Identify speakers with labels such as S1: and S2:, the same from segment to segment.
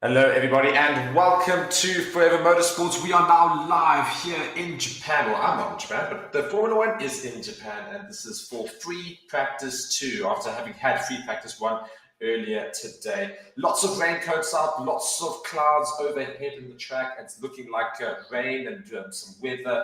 S1: Hello, everybody, and welcome to Forever Motorsports. We are now live here in Japan. Well, I'm not in Japan, but the Formula One is in Japan, and this is for free practice 2 after having had free practice 1 earlier today. Lots of raincoats out, lots of clouds overhead in the track. It's looking like rain and some weather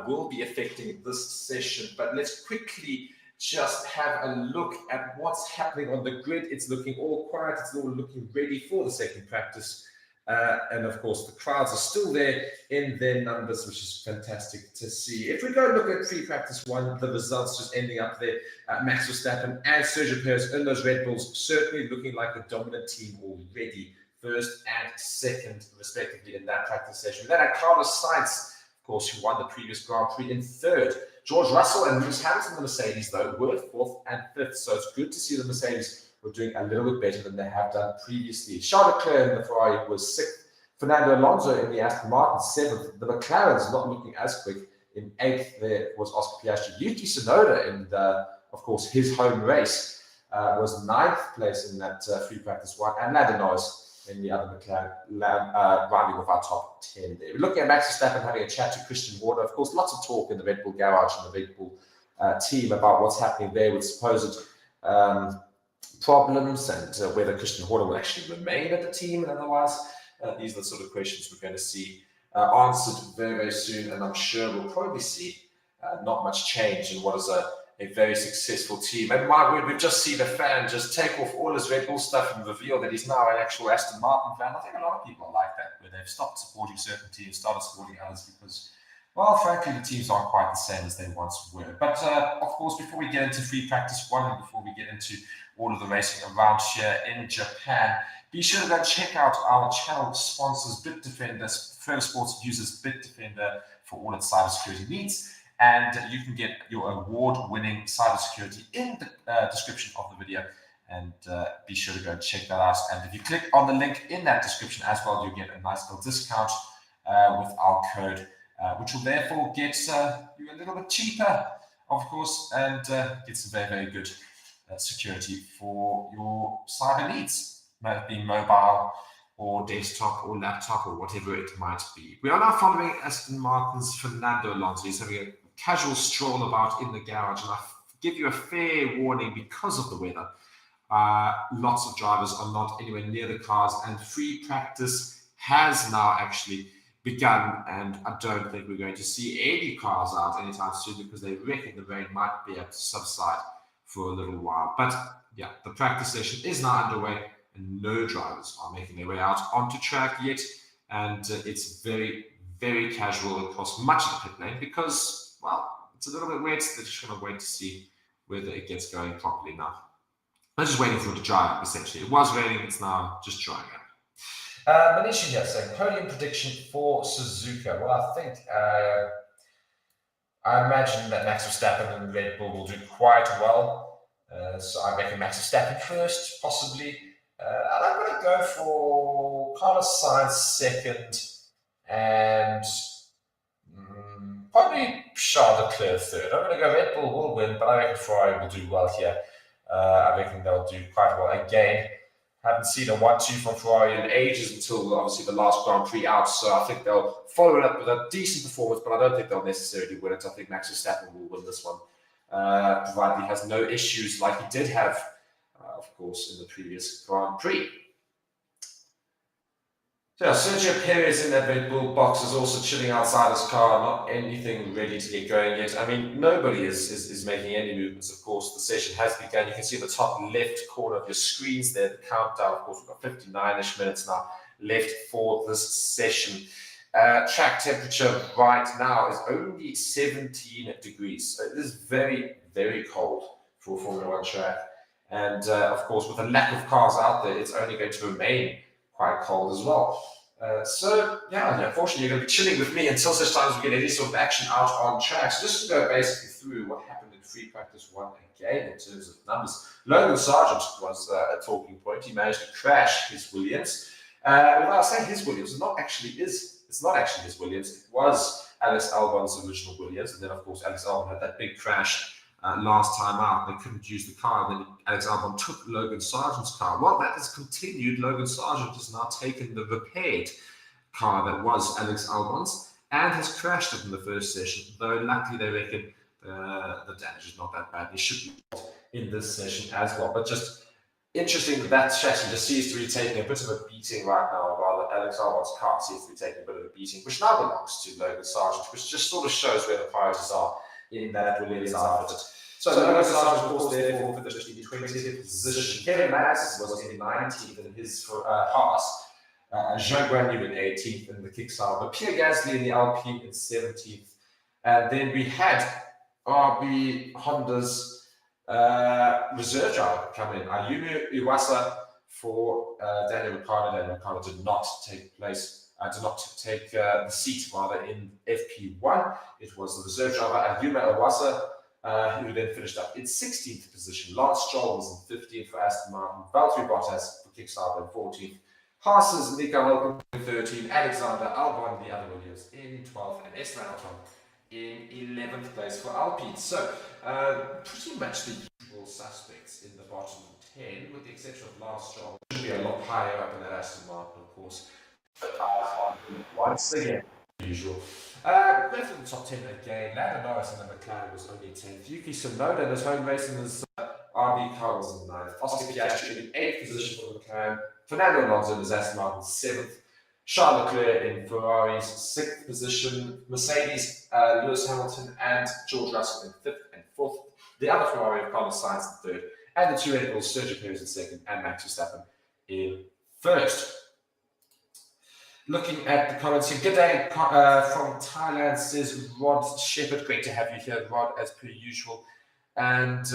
S1: will be affecting this session, but let's quickly just have a look at what's happening on the grid. It's looking all quiet. It's all looking ready for the second practice. And of course, the crowds are still there in their numbers, which is fantastic to see. If we go look at pre-practice 1, the results just ending up there. Max Verstappen and Sergio Perez in those Red Bulls, certainly looking like the dominant team already, first and second, respectively, in that practice session. Then at Carlos Sainz, of course, who won the previous Grand Prix, in third. George Russell and Lewis Hamilton, the Mercedes, though, were fourth and fifth. So it's good to see the Mercedes were doing a little bit better than they have done previously. Charles Leclerc in the Ferrari was sixth. Fernando Alonso in the Aston Martin, seventh. The McLaren's not looking as quick. In eighth, there was Oscar Piastri. Yuki Tsunoda in, of course, his home race was ninth place in that free practice 1. And Lando Norris in the other McLaren, rounding off our top 10 there. We're looking at Max Verstappen having a chat to Christian Horner. Of course, lots of talk in the Red Bull garage and the Red Bull team about what's happening there with supposed problems and whether Christian Horner will actually remain at the team and otherwise. These are the sort of questions we're going to see answered very, very soon. And I'm sure we'll probably see not much change in what is a very successful team. And my word, we've just seen a fan just take off all his Red Bull stuff and reveal that he's now an actual Aston Martin fan. I think a lot of people are like that, where they've stopped supporting certain teams, started supporting others because, well, frankly, the teams aren't quite the same as they once were. But, of course, before we get into free practice 1 and before we get into all of the racing around here in Japan, be sure to go check out our channel sponsors, BITDEFENDER. Forever Sports uses BITDEFENDER for all its cybersecurity needs. And you can get your award-winning cybersecurity in the description of the video. And be sure to go check that out. And if you click on the link in that description as well, you'll get a nice little discount with our code, which will therefore get you a little bit cheaper, of course, and get some very, very good security for your cyber needs, whether it be mobile or desktop or laptop or whatever it might be. We are now following Aston Martin's Fernando Alonso. He's having a casual stroll about in the garage, and I give you a fair warning because of the weather. Lots of drivers are not anywhere near the cars, and free practice has now actually begun, and I don't think we're going to see any cars out anytime soon because they reckon the rain might be able to subside for a little while. But yeah, the practice session is now underway, and no drivers are making their way out onto track yet, and it's very, very casual across much of the pit lane because, well, it's a little bit wet. They're just going to wait to see whether it gets going properly now. I'm just waiting for it to dry up, essentially. It was raining, it's now just drying up. Manish here saying, podium prediction for Suzuka. Well, I think, I imagine that Max Verstappen and Red Bull will do quite well. So I reckon Max Verstappen first, possibly. And I'm going to go for Carlos Sainz second and probably Charles Leclerc third. I'm going to go Red Bull will win, but I reckon Ferrari will do well here. I reckon they'll do quite well again. Haven't seen a 1-2 from Ferrari in ages until obviously the last Grand Prix out, so I think they'll follow it up with a decent performance, but I don't think they'll necessarily win it. I think Max Verstappen will win this one, provided he has no issues like he did have, of course, in the previous Grand Prix. So Sergio Perez in that Red Bull box is also chilling outside his car, not anything ready to get going yet. I mean, nobody is making any movements, of course. The session has begun. You can see the top left corner of your screens there, the countdown. Of course, we've got 59-ish minutes now left for this session. Track temperature right now is only 17 degrees. So it is very, very cold for a Formula One track. And, of course, with a lack of cars out there, it's only going to remain quite cold as well. So, yeah, unfortunately, you're going to be chilling with me until such time as we get any sort of action out on track. So just to go basically through what happened in free practice 1 again in terms of numbers. Logan Sargent was a talking point. He managed to crash his Williams. Well, I say his Williams, it's not actually his Williams. It was Alex Albon's original Williams. And then, of course, Alex Albon had that big crash last time out. They couldn't use the car. And then Alex Albon took Logan Sargent's car. Well, that has continued. Logan Sargent has now taken the repaired car that was Alex Albon's and has crashed it in the first session, though luckily they reckon the damage is not that bad. He should be in this session as well. But just interesting that chassis just seems to be taking a bit of a beating right now, while Alex Albon's car seems to be taking a bit of a beating, which now belongs to Logan Sargent, which just sort of shows where the priorities are in that Williams outfit. So Logan Sargent, of course, therefore finished in 20th position. Kevin Magnussen was in 19th in his Haas. Jean Guanyu in 18th in the Kickstarter, but Pierre Gasly in the Alpine in 17th. And then we had RB Honda's reserve driver come in, Ayumu Iwasa for Daniel Ricciardo. Daniel Ricciardo did not take the seat rather in FP1. It was the reserve driver Ayumu Iwasa who then finished up in 16th position. Lance Stroll was in 15th for Aston Martin, Valtteri Bottas for Kickstarter in 14th. Haas's Nico Hulkenberg in 13th, Alexander Albon, the other Williams, in 12th, and Esteban Ocon in 11th place for Alpine. So, pretty much the usual suspects in the bottom 10, with the exception of Lance Stroll. Should be a lot higher up in that Aston Martin, of course. But once again, usual. Go for the top 10 again. Lando Norris and the McLaren was only 10th. Yuki Tsunoda in his home race in his RB car was in 9th. Oscar Piastri in 8th position for the McLaren. Fernando Alonso in his Aston Martin 7th. Charles Leclerc in Ferrari's 6th position. Mercedes, Lewis Hamilton and George Russell in 5th and 4th. The other Ferrari of Carlos Sainz in 3rd. And the two Red Bulls, Sergio Perez in 2nd and Max Verstappen in 1st. Looking at the comments here, good day from Thailand, says Rod Shepherd. Great to have you here, Rod, as per usual. And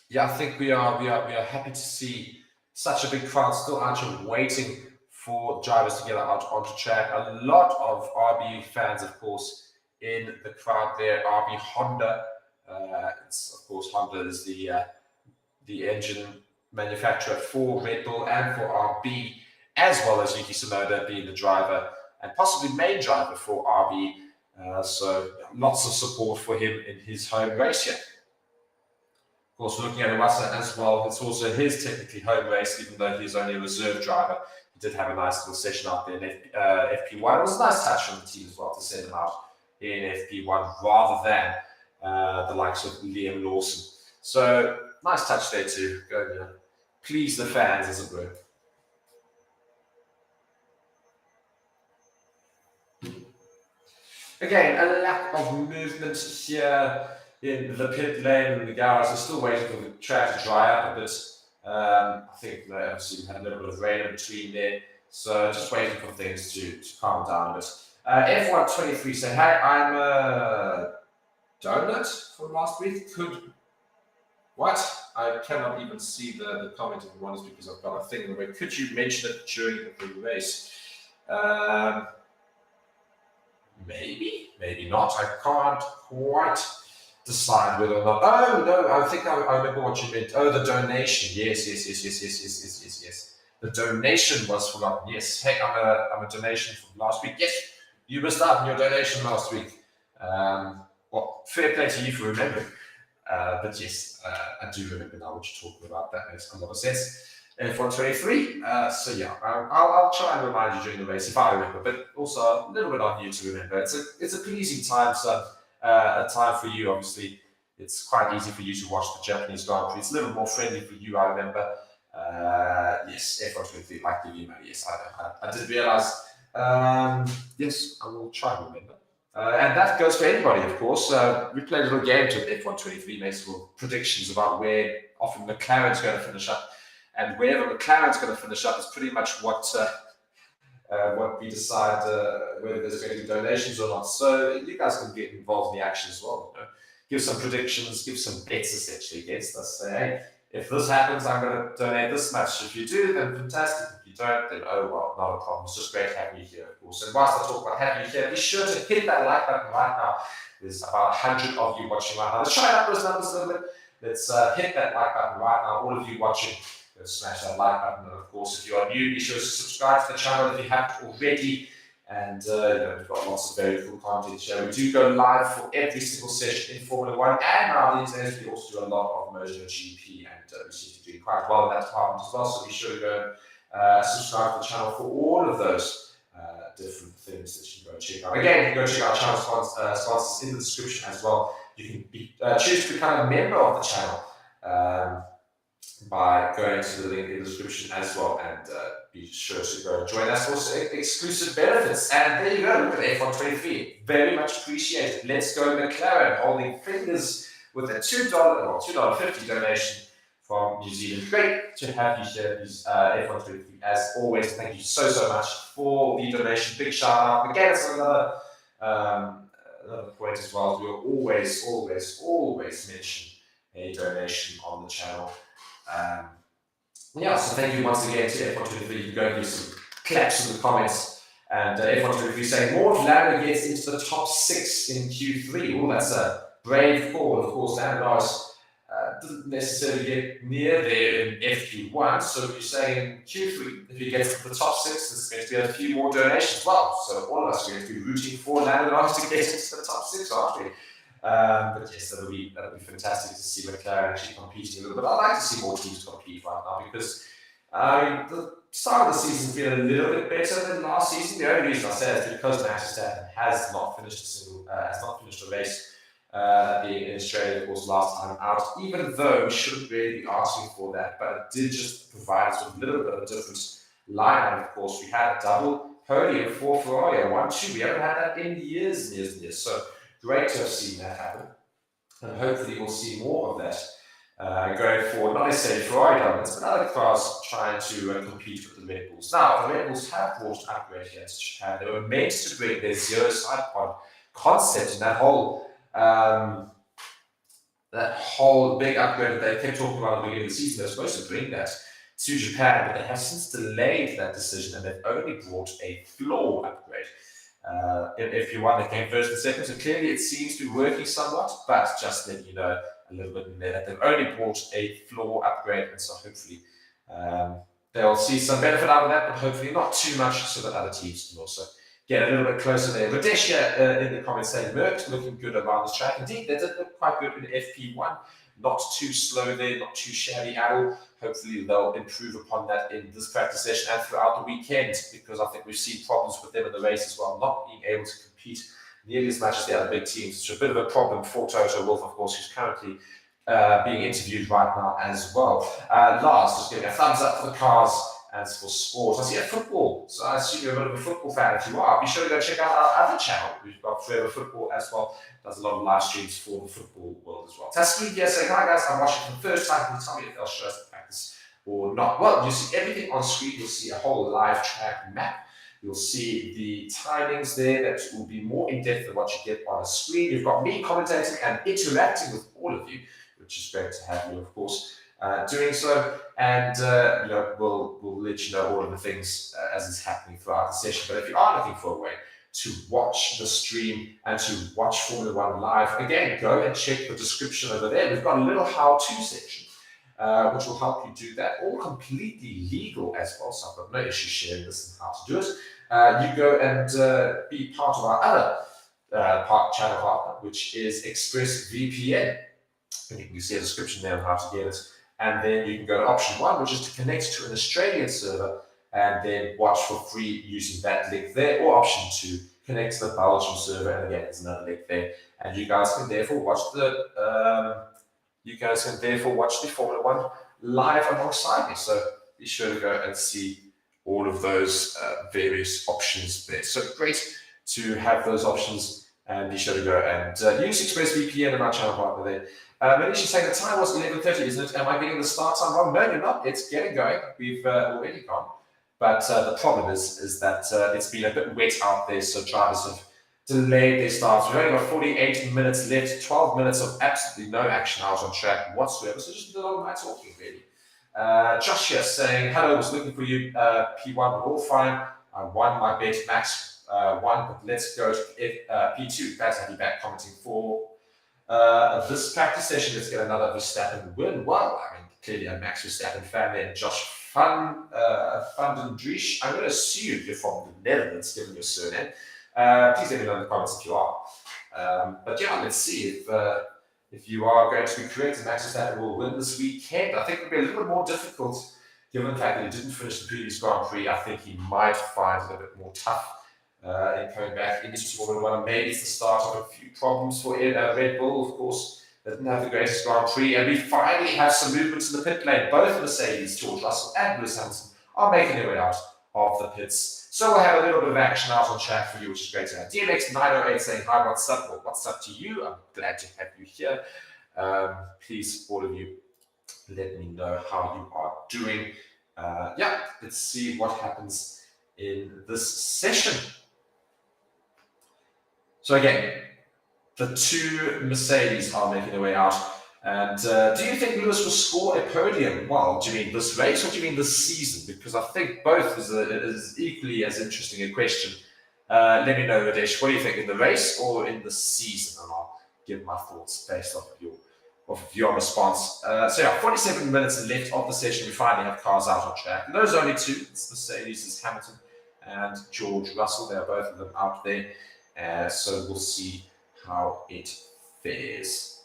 S1: yeah, I think we are happy to see such a big crowd still out here waiting for drivers to get out onto track. A lot of RB fans, of course, in the crowd there. RB Honda, of course, Honda is the engine manufacturer for Red Bull and for RB, as well as Yuki Tsunoda being the driver and possibly main driver for RB. So lots of support for him in his home race here. Of course, looking at Iwasa as well, it's also his technically home race, even though he's only a reserve driver. He did have a nice little session out there in FP1. It was a nice touch from the team as well to send him out in FP1 rather than the likes of Liam Lawson. So nice touch there to go and please the fans, as it were. Again, a lack of movement here in the pit lane and the garage. We're still waiting for the track to dry up a bit. I think they obviously had a little bit of rain in between there. So just waiting for things to calm down a bit. F1 23 say, hey, I'm a donut from last week. What? I cannot even see the comment if one is because I've got a thing in the way. Could you mention it during the race? Maybe not. I can't quite decide whether or not. Oh no, I think I remember what you meant. Oh, the donation. Yes. The donation was forgotten. Yes. Hey, I'm a donation from last week. Yes, you missed out on your donation last week. Well, fair play to you for remembering. But yes, I do remember now what you're talking about. That makes a lot of sense. F1 23. So yeah, I'll try and remind you during the race if I remember, but also a little bit on you to remember. It's a pleasing time, so a time for you. Obviously, it's quite easy for you to watch the Japanese Grand Prix. It's a little more friendly for you, I remember. Yes, F1 23, like the email. Yes, I did realize. Yes, I will try and remember. And that goes for anybody, of course. We played a little game to F1 23, made some predictions about where often McLaren's going to finish up. And wherever McLaren's going to finish up is pretty much what we decide whether there's going to be donations or not. So you guys can get involved in the action as well. You know? Give some predictions, give some bets essentially against us. Say, hey, if this happens, I'm going to donate this much. If you do, then fantastic. If you don't, then oh well, not a problem. It's just great having you here, of course. And whilst I talk about having you here, be sure to hit that like button right now. There's about 100 of you watching right now. Let's try out those numbers a little bit. Let's hit that like button right now. All of you watching. Smash that like button, and of course, if you are new, be sure to subscribe to the channel if you haven't already. And we've got lots of very cool content here. We do go live for every single session in Formula One, and now these days we also do a lot of Moto GP, and we seem to be doing quite well in that department as well. So be sure to go and subscribe to the channel for all of those different things that you can go check out. Again, you can go check out our channel sponsors in the description as well. You can choose to become a member of the channel by going to the link in the description as well, and be sure to go and join us. Also, exclusive benefits. And there you go, look at F123. Very much appreciated. Let's Go McLaren, holding fingers with a $2.50 donation from New Zealand. Great to have you share these F123 as always. Thank you so much for the donation. Big shout out. Again, it's another point as well. We'll always mention a donation on the channel. So thank you once again to F123. You can go and give some claps in the comments. And F123 saying more if Lando gets into the top 6 in Q3. Oh, that's a brave call. Of course, Lando Norris didn't necessarily get near there in FP1. So you're saying in Q3, if he gets to the top 6, there's going to be a few more donations as well. So all of us are going to be rooting for Lando Norris to get into the top 6, aren't we? But yes, that'll be fantastic to see McLaren actually competing a little bit. I'd like to see more teams compete right now because the start of the season's been a little bit better than last season. The only reason I say is because Max Verstappen has not finished a race, being in Australia, of course, last time out. Even though we shouldn't really be asking for that, but it did just provide us with a little bit of a different lineup. Of course, we had a double podium for Ferrari, 1-2. We haven't had that in years. So great to have seen that happen, and hopefully we'll see more of that going forward. Not necessarily Ferrari dominance, but other cars trying to compete with the Red Bulls. Now, the Red Bulls have brought an upgrade here to Japan. They were meant to bring their zero side pod concept and that whole big upgrade that they kept talking about at the beginning of the season. They were supposed to bring that to Japan, but they have since delayed that decision, and they've only brought a floor upgrade. In FP1, they came first and second, so clearly it seems to be working somewhat, but just let you know a little bit in there that they've only brought a floor upgrade, and so hopefully they'll see some benefit out of that, but hopefully not too much, so that other teams can also get a little bit closer there. Radesha in the comments saying Merckx looking good around this track. Indeed, they did look quite good in FP1. Not too slow there, not too shabby at all. Hopefully they'll improve upon that in this practice session and throughout the weekend, because I think we've seen problems with them in the race as well, not being able to compete nearly as much as the other big teams. It's a bit of a problem for Toto Wolff, of course, who's currently being interviewed right now as well. Lars, just giving a thumbs up for the cars and for sport. I see a football, so I assume you're a bit of a football fan. If you are, be sure to go check out our other channel. We've got Forever Football as well. Does a lot of live streams for the football world as well. Taskin here saying, hi guys, I'm watching for the first time. Can you tell me if they'll show us the practice or not? Well, you see everything on screen. You'll see a whole live track map. You'll see the timings there that will be more in depth than what you get on a screen. You've got me commentating and interacting with all of you, which is great to have you, of course, doing so. And we'll let you know all of the things as it's happening throughout the session. But if you are looking for a way to watch the stream and to watch Formula One live, again, go and check the description over there. We've got a little how-to section, which will help you do that, all completely legal as well, so I've got no issue sharing this and how to do it. You go and be part of our other channel partner, which is ExpressVPN. And you can see a description there on how to get it. And then you can go to option 1, which is to connect to an Australian server and then watch for free using that link there, or option 2, connect to the Belgium server, and again, there's another link there. And you guys can therefore watch the Formula One live alongside me. So be sure to go and see all of those various options there. So great to have those options, and be sure to go and use ExpressVPN in our channel partner there. Manish is saying the time was 11:30, isn't it? Am I getting the start time wrong? No, you're not. It's getting going. We've already gone. But the problem is that it's been a bit wet out there, so drivers have delayed their starts. We've only got 48 minutes left, 12 minutes of absolutely no action out on track whatsoever, so just a lot of my talking, really. Josh here saying, hello, I was looking for you, P1, we're all fine. I won my bet, Max won, but let's go to P2. Glad to have you back commenting for this practice session. Let's get another Verstappen win. Well, I mean, clearly a Max Verstappen fan there, and Josh Vandendriesch. I'm going to assume you're from the Netherlands, given your surname. Please let me know in the comments if you are. But yeah, let's see if you are going to be correct and Max Verstappen will win this weekend. I think it will be a little bit more difficult given the fact that he didn't finish the previous Grand Prix. I think he might find it a bit more tough in coming back into Formula 1. Maybe it's the start of a few problems for Red Bull, of course. They didn't have the greatest Grand Prix, and we finally have some movements in the pit lane. Both Mercedes, George Russell and Lewis Hamilton, are making their way out of the pits. So we'll have a little bit of action out on track for you, which is great to have. DMX908 saying, hi, what's up? Well, what's up to you? I'm glad to have you here. Please, all of you, let me know how you are doing. Yeah, let's see what happens in this session. So again, the two Mercedes are making their way out. And do you think Lewis will score a podium? Well, do you mean this race or do you mean this season? Because I think both is equally as interesting a question. Let me know, Radesh, what do you think, in the race or in the season? And I'll give my thoughts based off of your response. So yeah, 47 minutes left of the session. We finally have cars out on track. And those only two. It's Mercedes, it's Hamilton and George Russell. They're both of them out there. So we'll see how it fares.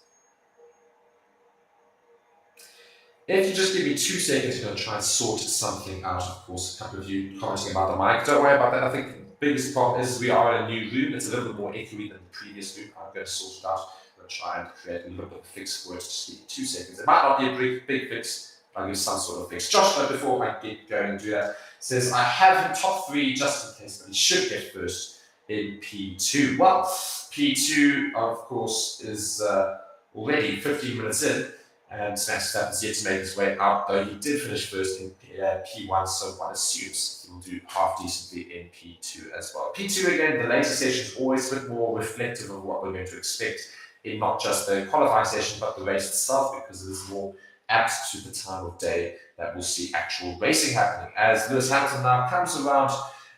S1: If you just give me 2 seconds, I'm going to try and sort something out. Of course, a couple of you commenting about the mic. Don't worry about that. I think the biggest problem is we are in a new room. It's a little bit more echoey than the previous room. I'm going to sort it out. I'm going to try and create a little bit of a fix for it. Just give me 2 seconds. It might not be a big fix, but I'll give some sort of fix. Josh, before I get going and do that, says, I have him top 3 just in case, but he should get first in P2. Well, P2, of course, is already 15 minutes in. And Max Verstappen's yet to make his way out, though he did finish first in P1, so one assumes he'll do half decently in P2 as well. P2, again, the later session is always a bit more reflective of what we're going to expect in not just the qualifying session, but the race itself, because it is more apt to the time of day that we'll see actual racing happening. As Lewis Hamilton now comes around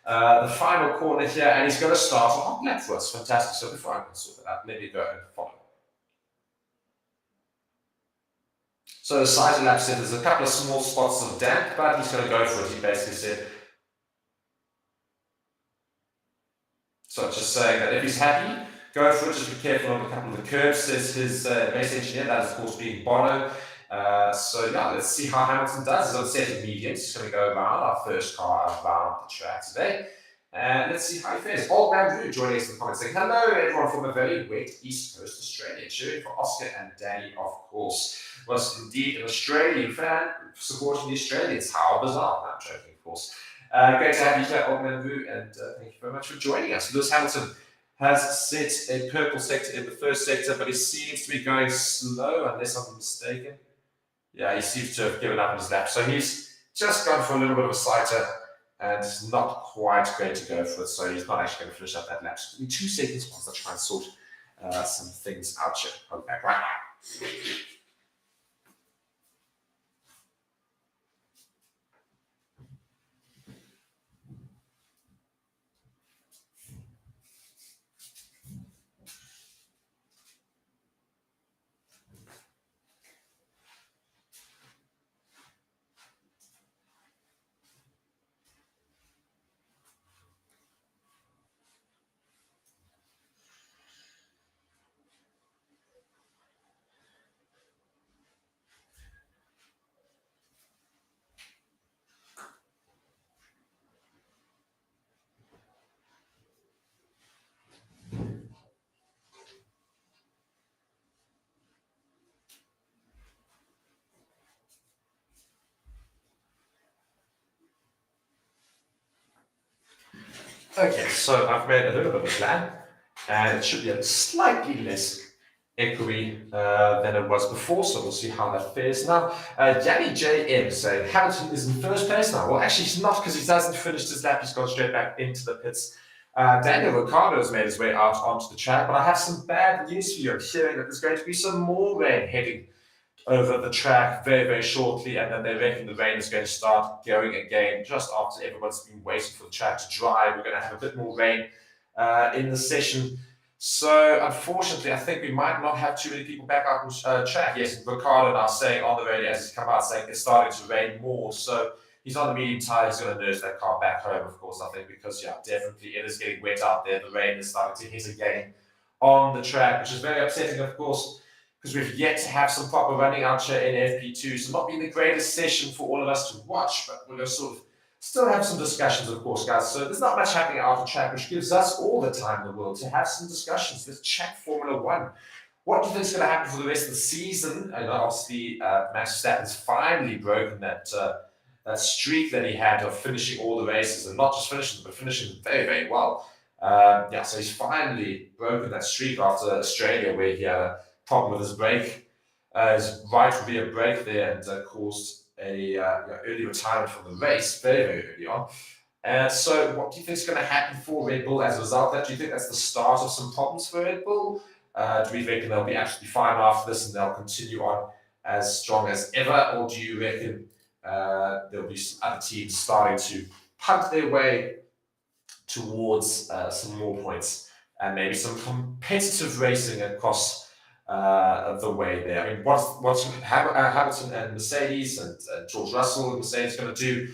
S1: the final corner here, and he's going to start a hot lap for us. Fantastic. So before I can sort that out, let me go and follow. So the side lap said there's a couple of small spots of damp, but he's going to go for it, he basically said. So just saying that if he's happy, go for it, just be careful on a couple of the curves, says his race engineer, that is of course being Bono. So yeah, let's see how Hamilton does. He's on set of mediums, he's going to go around our first car around the track today. And let's see how he fares. Old Man Drew joining us in the comments saying, hello everyone from a very wet East Coast Australia. Cheering for Oscar and Danny, of course. Was indeed an Australian fan supporting the Australians. How bizarre. I'm joking, of course. Great to have you here, Old Man Drew, and thank you very much for joining us. Lewis Hamilton has set a purple sector in the first sector, but he seems to be going slow, unless I'm mistaken. Yeah, he seems to have given up on his lap. So he's just gone for a little bit of a sighter, and is not quite going to go for it, so he's not actually going to finish up that lap. So give me 2 seconds whilst I try and sort some things out here. I'll be back right now. Okay, so I've made a little bit of a plan, and it should be a slightly less echoey than it was before, so we'll see how that fares now. Yanni JM saying Hamilton is in first place now. Well, actually, he's not, because he hasn't finished his lap. He's gone straight back into the pits. Daniel Ricciardo has made his way out onto the track, but I have some bad news for you. I'm hearing that there's going to be some more rain heading over the track very, very shortly, and then they reckon the rain is going to start going again just after everyone's been waiting for the track to dry. We're going to have a bit more rain in the session. So unfortunately, I think we might not have too many people back out on track. Yes, Ricardo now saying on the radio as he's come out saying it's starting to rain more. So he's on the medium tire. He's going to nurse that car back home, of course, I think, because, yeah, definitely it is getting wet out there. The rain is starting to hit again on the track, which is very upsetting, of course, because we've yet to have some proper running out here in FP2. So not been the greatest session for all of us to watch, but we're going to sort of still have some discussions, of course, guys. So there's not much happening out on track, which gives us all the time in the world to have some discussions. Let's chat Formula One. What do you think is going to happen for the rest of the season? And obviously, Max Verstappen's finally broken that streak that he had of finishing all the races, and not just finishing, but finishing very, very well. Yeah, so he's finally broken that streak after Australia, where he had a problem with his brake, his right rear brake there, and caused a early retirement from the race very, very early on. So what do you think is going to happen for Red Bull as a result of that? Do you think that's the start of some problems for Red Bull? Do we reckon they'll be absolutely fine after this and they'll continue on as strong as ever? Or do you reckon there'll be some other teams starting to punt their way towards some more points and maybe some competitive racing across the way there? I mean, what's Hamilton and Mercedes and George Russell and Mercedes going to do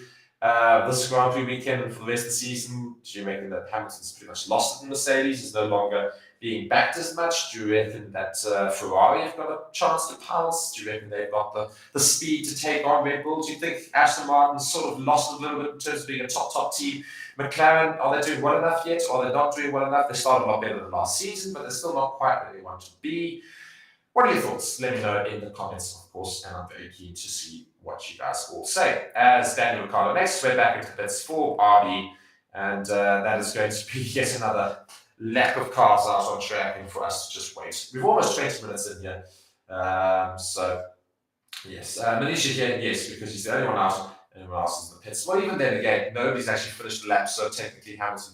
S1: this Grand Prix weekend and for the rest of the season? Do you reckon that Hamilton's pretty much lost it in Mercedes, is no longer being backed as much? Do you reckon that Ferrari have got a chance to pounce? Do you reckon they've got the speed to take on Red Bull? Do you think Aston Martin's sort of lost a little bit in terms of being a top team? McLaren, are they doing well enough yet? Or are they not doing well enough? They started a lot better than last season, but they're still not quite where they want to be. What are your thoughts? Let me know in the comments, of course, and I'm very keen to see what you guys all say. As Daniel Ricciardo next, we're back into pits for RB, and that is going to be yet another lack of cars out on track and for us to just wait. We've almost 20 minutes in here. So, yes. Manisha here, yes, because he's the only one out and everyone else is in the pits. Well, even then, again, nobody's actually finished the lap, so technically Hamilton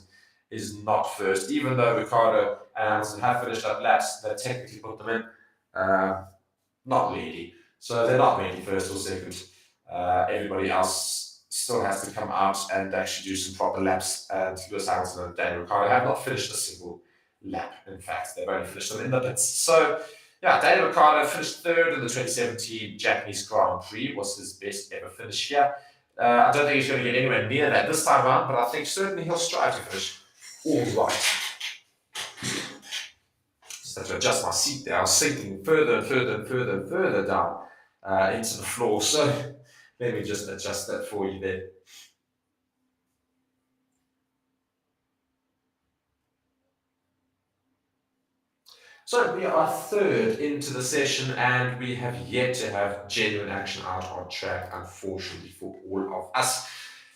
S1: is not first. Even though Ricciardo and Hamilton have finished up laps, they technically put them in. Not really. So they're not really first or second. Everybody else still has to come out and actually do some proper laps. And Lewis Hamilton and Daniel Ricciardo have not finished a single lap. In fact, they've only finished them in the pits. So, yeah, Daniel Ricciardo finished third in the 2017 Japanese Grand Prix. Was his best ever finish here. I don't think he's going to get anywhere near that this time around, but I think certainly he'll strive to finish all right. To adjust my seat there, I was sinking further and further down into the floor. So let me just adjust that for you there. So we are third into the session, and we have yet to have genuine action out on track, unfortunately, for all of us.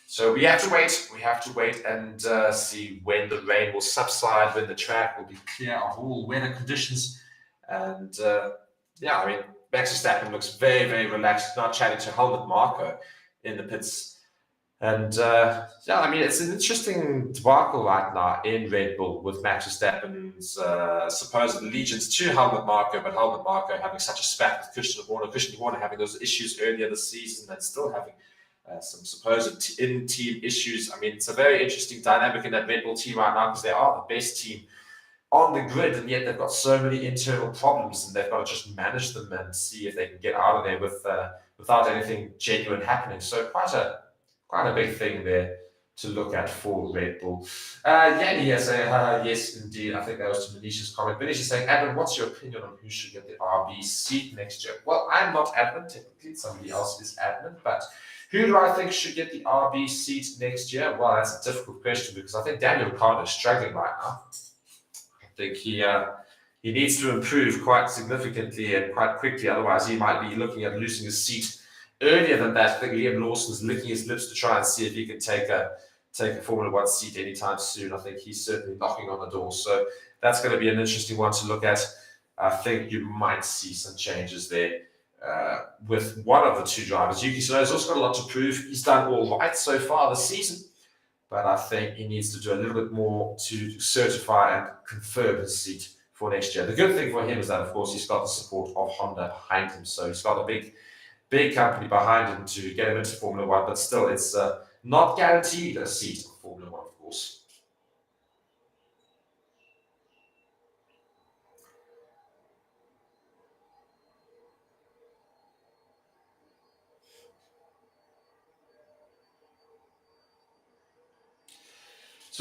S1: So we have to wait. We have to wait and see when the rain will subside, when the track will be clear of all weather conditions. And yeah, I mean, Max Verstappen looks very, very relaxed, not chatting to Helmut Marko in the pits. And yeah, I mean, it's an interesting debacle right now in Red Bull with Max Verstappen's supposed allegiance to Helmut Marko, but Helmut Marko having such a spat with Christian Horner having those issues earlier this season and still having some supposed in-team issues. I mean, it's a very interesting dynamic in that Red Bull team right now because they are the best team on the grid, and yet they've got so many internal problems, and they've got to just manage them and see if they can get out of there without anything genuine happening. So quite a big thing there to look at for Red Bull. Yanni here saying, yes, indeed. I think that was to Manisha's comment. Manisha saying, Adam, what's your opinion on who should get the RB seat next year? Well, I'm not admin, technically. Somebody else is admin, but who do I think should get the RB seat next year? Well, that's a difficult question because I think Daniel Ricciardo is struggling right now. I think he needs to improve quite significantly and quite quickly. Otherwise, he might be looking at losing his seat earlier than that. I think Liam Lawson's licking his lips to try and see if he can take a Formula One seat anytime soon. I think he's certainly knocking on the door. So that's going to be an interesting one to look at. I think you might see some changes there with one of the two drivers. Yuki Tsunoda's also got a lot to prove. He's done all right so far this season, but I think he needs to do a little bit more to certify and confirm his seat for next year. The good thing for him is that, of course, he's got the support of Honda behind him. So he's got a big company behind him to get him into Formula One, but still, it's not guaranteed a seat in Formula One, of course.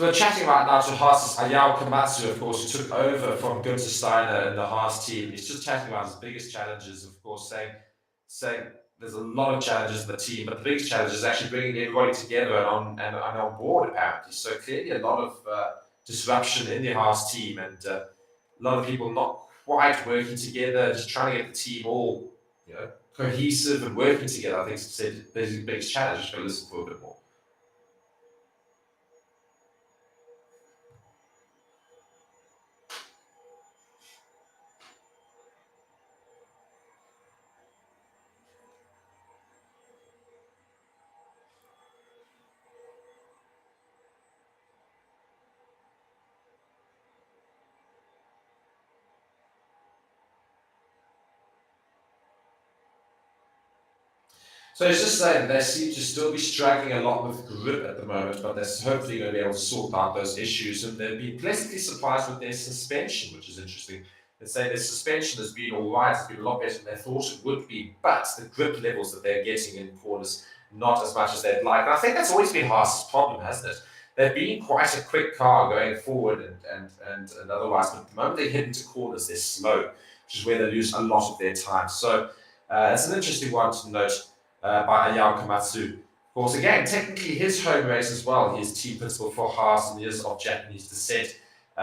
S1: So we're chatting right now to Haas's Ayao Komatsu, of course, who took over from Günther Steiner in the Haas team. He's just chatting about his biggest challenges, of course, saying there's a lot of challenges in the team, but the biggest challenge is actually bringing everybody together and on board, apparently. So clearly a lot of disruption in the Haas team, and a lot of people not quite working together, just trying to get the team all, cohesive and working together. I think it's the biggest challenge. Just go listen for a bit more. So it's just saying they seem to still be struggling a lot with grip at the moment, but they're hopefully going to be able to sort out those issues. And they've been pleasantly surprised with their suspension, which is interesting. They say their suspension has been all right, it's been a lot better than they thought it would be, but the grip levels that they're getting in corners, not as much as they'd like. And I think that's always been Haas's problem, hasn't it? They've been quite a quick car going forward and otherwise, but the moment they hit into corners, they're slow, which is where they lose a lot of their time. So it's an interesting one to note. By Ayao Komatsu. Of course, again, technically his home race as well. He is team principal for Haas and he is of Japanese descent. He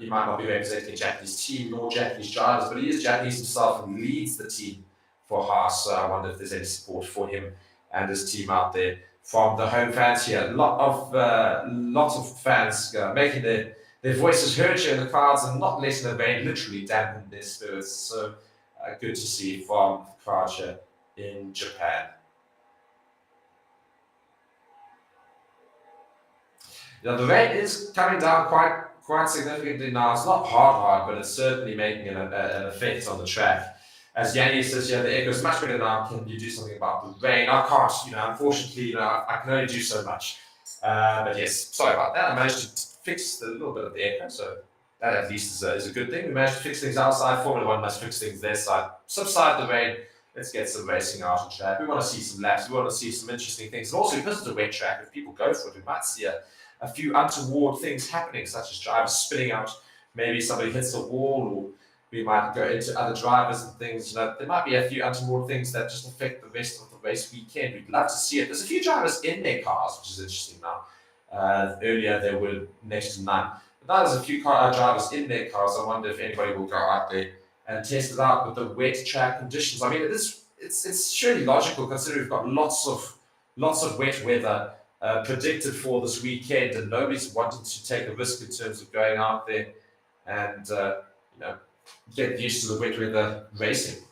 S1: might not be representing a Japanese team nor Japanese drivers, but he is Japanese himself and leads the team for Haas. So I wonder if there's any support for him and his team out there from the home fans here. Lots of fans making their voices heard here in the crowds and not letting the rain literally dampen their spirits. So good to see from the crowd here in Japan. The rain is coming down quite significantly now. It's not hard, but it's certainly making an effect on the track. As Yanni says here, the echo is much better now. Can you do something about the rain? I can't, unfortunately, I can only do so much. But yes, sorry about that. I managed to fix a little bit of the echo, so that at least is a good thing. We managed to fix things outside. Formula One must fix things their side. Subside the rain. Let's get some racing out on track. We want to see some laps. We want to see some interesting things. And also, because it's a wet track, if people go for it, we might see a few untoward things happening, such as drivers spinning out. Maybe somebody hits a wall, or we might go into other drivers and things. There might be a few untoward things that just affect the rest of the race weekend. We'd love to see it. There's a few drivers in their cars, which is interesting now. Earlier, there were next to none. But now there's a few drivers in their cars. I wonder if anybody will go out there and test it out with the wet track conditions. I mean, it's surely logical considering we've got lots of wet weather predicted for this weekend, and nobody's wanting to take a risk in terms of going out there and get used to the wet weather racing.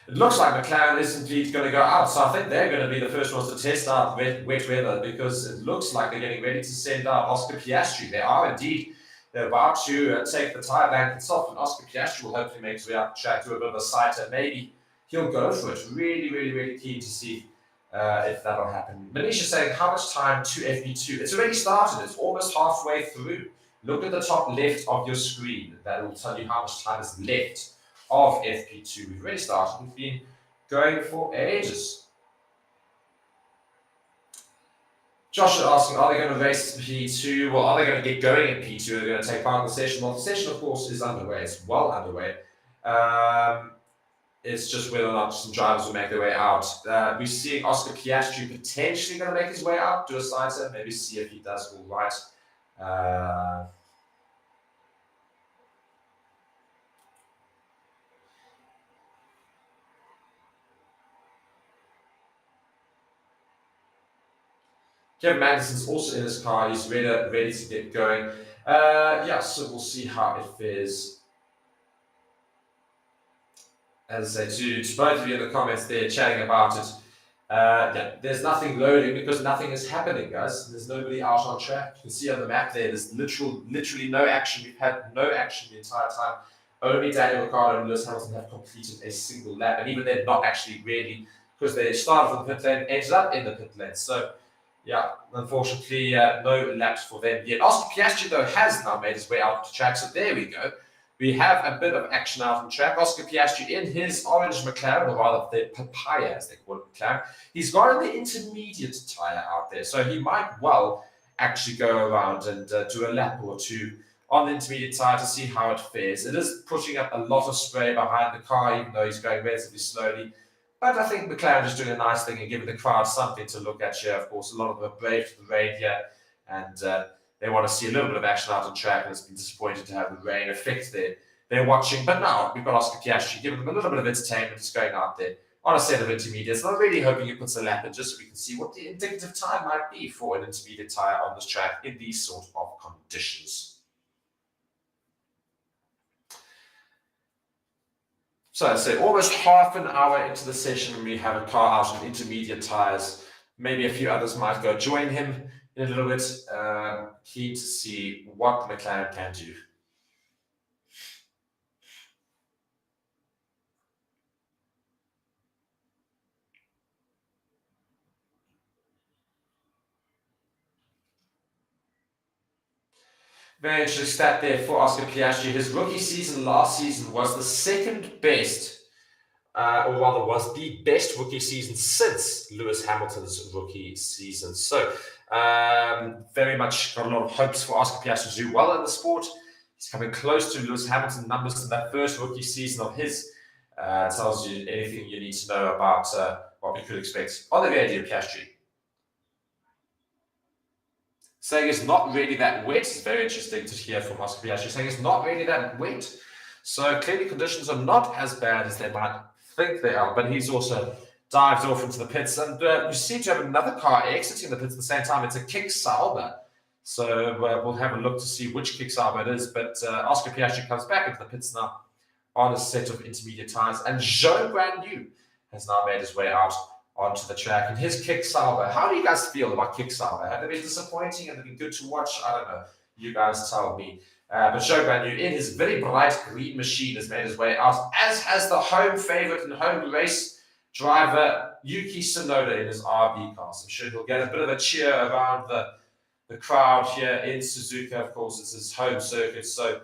S1: It looks like McLaren is indeed going to go out, so I think they're going to be the first ones to test out wet weather, because it looks like they're getting ready to send out Oscar Piastri. They are indeed. They're about to take the tyre blankets off, and Oscar Piastri will hopefully make his way out the track, do a bit of a sight, and maybe he'll go for it. Really, really, really keen to see if that'll happen. Manisha saying, how much time to FP2? It's already started. It's almost halfway through. Look at the top left of your screen. That will tell you how much time is left of FP2. We've already started. We've been going for ages. Josh is asking, are they going to race P2? Well, are they going to get going at P2? Are they going to take part in the session? Well, the session, of course, is underway. It's well underway. It's just whether or not some drivers will make their way out. We're seeing Oscar Piastri potentially going to make his way out, do a side set, maybe see if he does all right. Kevin Magnussen's also in his car. He's ready to get going. So we'll see how it fares. As I say, to both of you in the comments there chatting about it, there's nothing loading because nothing is happening, guys. There's nobody out on track. You can see on the map there, there's literally no action. We've had no action the entire time. Only Daniel Ricciardo and Lewis Hamilton have completed a single lap, and even then, not actually really, because they started from the pit lane, ended up in the pit lane. So, unfortunately, no laps for them yet. Oscar Piastri, though, has now made his way out to track, so there we go. we have a bit of action out on track. Oscar Piastri in his orange McLaren, or rather the papaya, as they call it, McLaren. He's got the intermediate tyre out there, so he might well actually go around and do a lap or two on the intermediate tyre to see how it fares. It is pushing up a lot of spray behind the car, even though he's going relatively slowly. But I think McLaren is doing a nice thing and giving the crowd something to look at here. Of course, a lot of them are brave to the rain here, and they want to see a little bit of action out on track, and it's been disappointed to have the rain affect their watching. But now we've got Oscar Piastri giving them a little bit of entertainment, just going out there on a set of intermediates. And I'm really hoping he puts a lap in just so we can see what the indicative time might be for an intermediate tyre on this track in these sort of conditions. So I'd say almost half an hour into the session when we have a car out on intermediate tyres. Maybe a few others might go join him in a little bit. Keen to see what McLaren can do. Very interesting stat there for Oscar Piastri. His rookie season last season was the second best, or rather was the best rookie season since Lewis Hamilton's rookie season. So very much got a lot of hopes for Oscar Piastri to do well in the sport. He's coming close to Lewis Hamilton numbers in that first rookie season of his. Tells you anything you need to know about what we could expect on the VAD of Piastri. Saying it's not really that wet. It's very interesting to hear from Oscar Piastri saying it's not really that wet. So clearly conditions are not as bad as they might think they are, but he's also dived off into the pits, and we seem to have another car exiting the pits at the same time. It's a Kick Sauber. So we'll have a look to see which Kick Sauber it is, but Oscar Piastri comes back into the pits now on a set of intermediate tyres, and Joe Brand New has now made his way out onto the track in his Kick Sauber. How do you guys feel about Kick Sauber? Have they been disappointing? Have they been good to watch? I don't know. You guys tell me. But Joe Brand New in his very bright green machine has made his way out, as has the home favourite and home race driver Yuki Tsunoda in his RB car. So I'm sure he'll get a bit of a cheer around the crowd here in Suzuka. Of course, it's his home circuit. So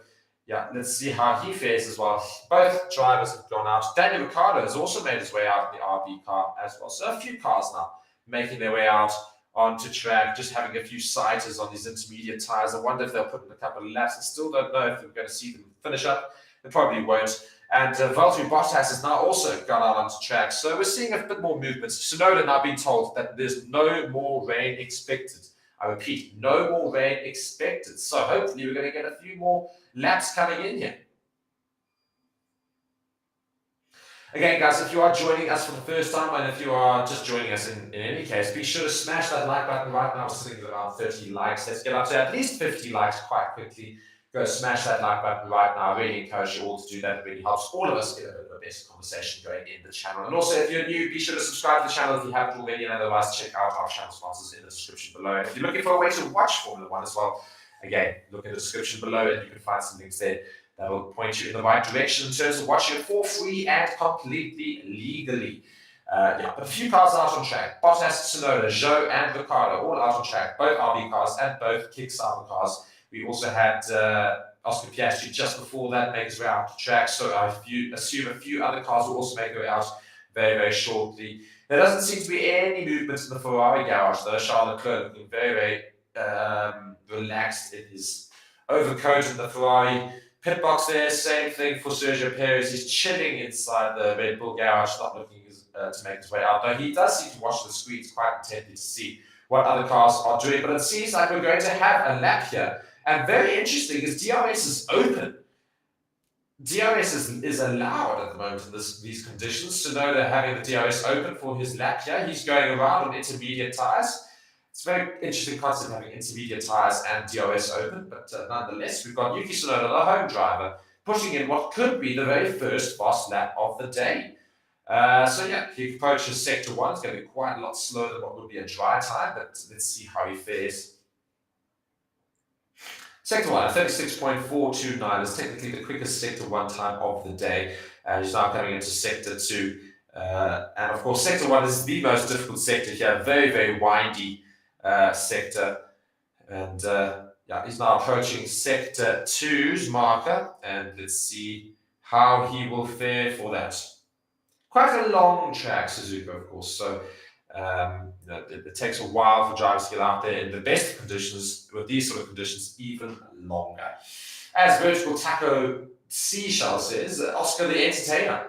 S1: yeah, let's see how he fares as well. Both drivers have gone out. Daniel Ricciardo has also made his way out in the RB car as well. So a few cars now making their way out onto track, just having a few sighters on these intermediate tyres. I wonder if they'll put in a couple of laps. I still don't know if we're going to see them finish up. They probably won't. And Valtteri Bottas has now also gone out onto track. So we're seeing a bit more movement. Tsunoda now being told that there's no more rain expected. I repeat, no more rain expected. So hopefully we're going to get a few more laps coming in here. Again, guys, if you are joining us for the first time, and if you are just joining us in any case, be sure to smash that like button right now. We're sitting at around 30 likes. Let's get up to at least 50 likes quite quickly. Go smash that like button right now. I really encourage you all to do that. It really helps all of us get a bit of a better conversation going in the channel. And also, if you're new, be sure to subscribe to the channel if you haven't already, and otherwise check out our channel sponsors in the description below. And if you're looking for a way to watch Formula One as well, again, look in the description below and you can find some links there that will point you in the right direction in terms of watching it for free and completely legally. But a few cars out on track. Bottas, Tsunoda, Zhou, and Ricciardo all out on track. Both RB cars and both Kick Sauber cars. We also had Oscar Piastri just before that make his way out to track. So I assume a few other cars will also make their way out very, very shortly. There doesn't seem to be any movement in the Ferrari garage, though. Charles Leclerc looking very, very relaxed in his overcoat in the Ferrari pit box there. Same thing for Sergio Perez. He's chilling inside the Red Bull garage, not looking to make his way out. Though he does seem to watch the screens quite intently to see what other cars are doing. But it seems like we're going to have a lap here. And very interesting is DRS is open. DRS is allowed at the moment in these conditions. Tsunoda having the DRS open for his lap here. He's going around on intermediate tyres. It's a very interesting concept having intermediate tyres and DRS open, but nonetheless, we've got Yuki Tsunoda, the home driver, pushing in what could be the very first fast lap of the day. He approaches sector 1. It's going to be quite a lot slower than what would be a dry time, but let's see how he fares. Sector 1, 36.429 is technically the quickest sector 1 time of the day. He's now coming into sector 2. And of course, sector 1 is the most difficult sector here. Very, very windy sector. And Yeah, he's now approaching sector 2's marker, and let's see how he will fare for that. Quite a long track, Suzuka, of course, so it takes a while for drivers to get out there in the best conditions. With these sort of conditions, even longer. As Vertical Taco Seashell says, Oscar the Entertainer.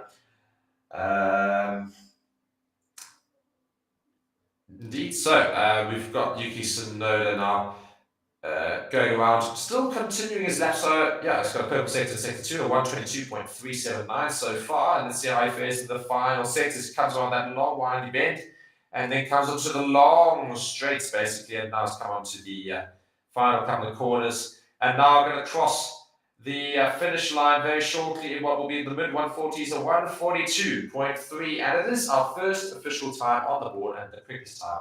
S1: Indeed, so we've got Yuki Tsunoda now going around, still continuing his lap. So yeah, it's got a purple sector, sector 2, a 122.379 so far, and let's see how he fares in the final sectors. He comes on that long windy bend, and then comes onto the long straights basically, and now it's come onto the final couple of corners, and now going to cross the finish line very shortly in what will be the mid 140s, a 142.3, and it is our first official time on the board and the quickest time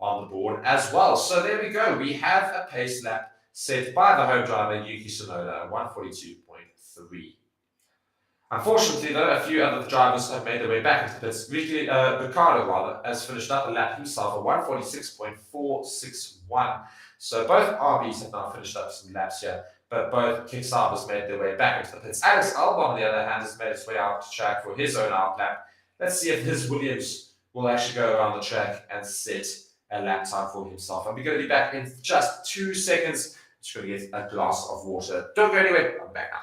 S1: on the board as well. So there we go. We have a pace lap set by the home driver Yuki Tsunoda, 142.3. Unfortunately, though, a few other drivers have made their way back into the pits. Ricardo has finished up the lap himself at 146.461. So both RBs have now finished up some laps here, but both King Sabers made their way back into the pits. Alex Albon, on the other hand, has made his way out to track for his own out lap. Let's see if his Williams will actually go around the track and set a lap time for himself. And we're going to be back in just 2 seconds. Just going to get a glass of water. Don't go anywhere. I'm back now.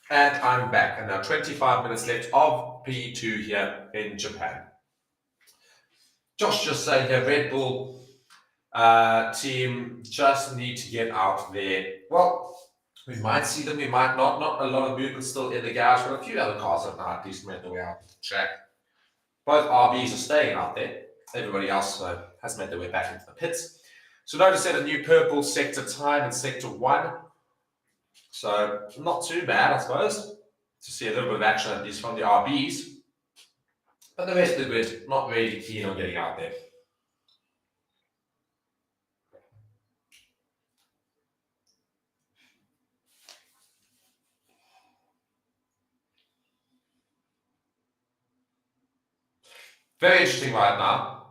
S1: And I'm back, and now 25 minutes left of P2 here in Japan. Josh just saying here, Red Bull team just need to get out there. Well, we might see them, we might not. Not a lot of movement still in the garage, but a few other cars have now at least made their way out to the track. Both RBs are staying out there. Everybody else has made their way back into the pits. So notice that a new purple sector time in sector 1. So not too bad, I suppose, to see a little bit of action at least from the RBs. But the rest of the grid, not really keen on getting out there. Very interesting right now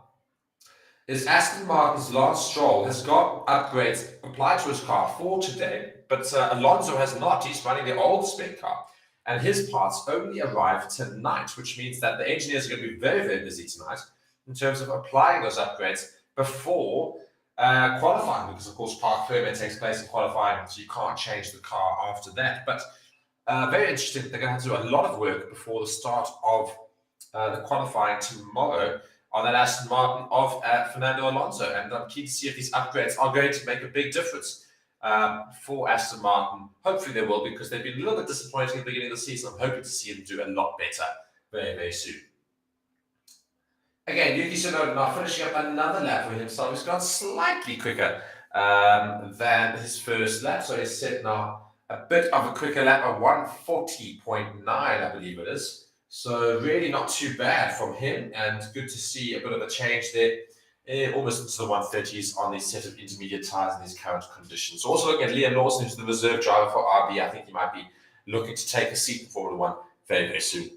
S1: is Aston Martin's Lance Stroll has got upgrades applied to his car for today, but Alonso has not. He's running the old spec car, and his parts only arrive tonight, which means that the engineers are going to be very, very busy tonight in terms of applying those upgrades before qualifying, because of course park permit takes place in qualifying, so you can't change the car after that. But very interesting. They're going to have to do a lot of work before the start of the qualifying tomorrow on that Aston Martin of Fernando Alonso, and I'm keen to see if these upgrades are going to make a big difference for Aston Martin. Hopefully they will, because they've been a little bit disappointing at the beginning of the season. I'm hoping to see them do a lot better very, very soon. Again, Yuki Tsunoda now finishing up another lap for himself. He's gone slightly quicker than his first lap. So he's set now a bit of a quicker lap, a 140.9, I believe it is. So really not too bad from him, and good to see a bit of a change there. Almost into the 130s on these set of intermediate tyres in these current conditions. So also looking at Liam Lawson, who's the reserve driver for RB. I think he might be looking to take a seat in Formula One very, very soon.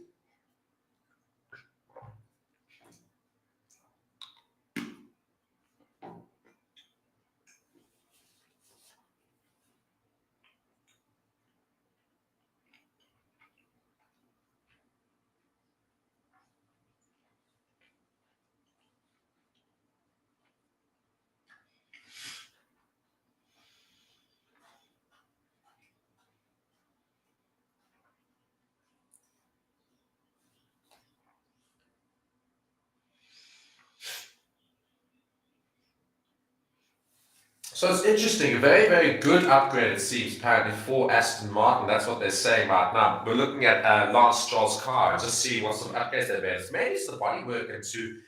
S1: So it's interesting, a very, very good upgrade, it seems, apparently, for Aston Martin. That's what they're saying right now. We're looking at Lance Stroll's car and just seeing what sort of upgrades they've made. It's mainly some bodywork into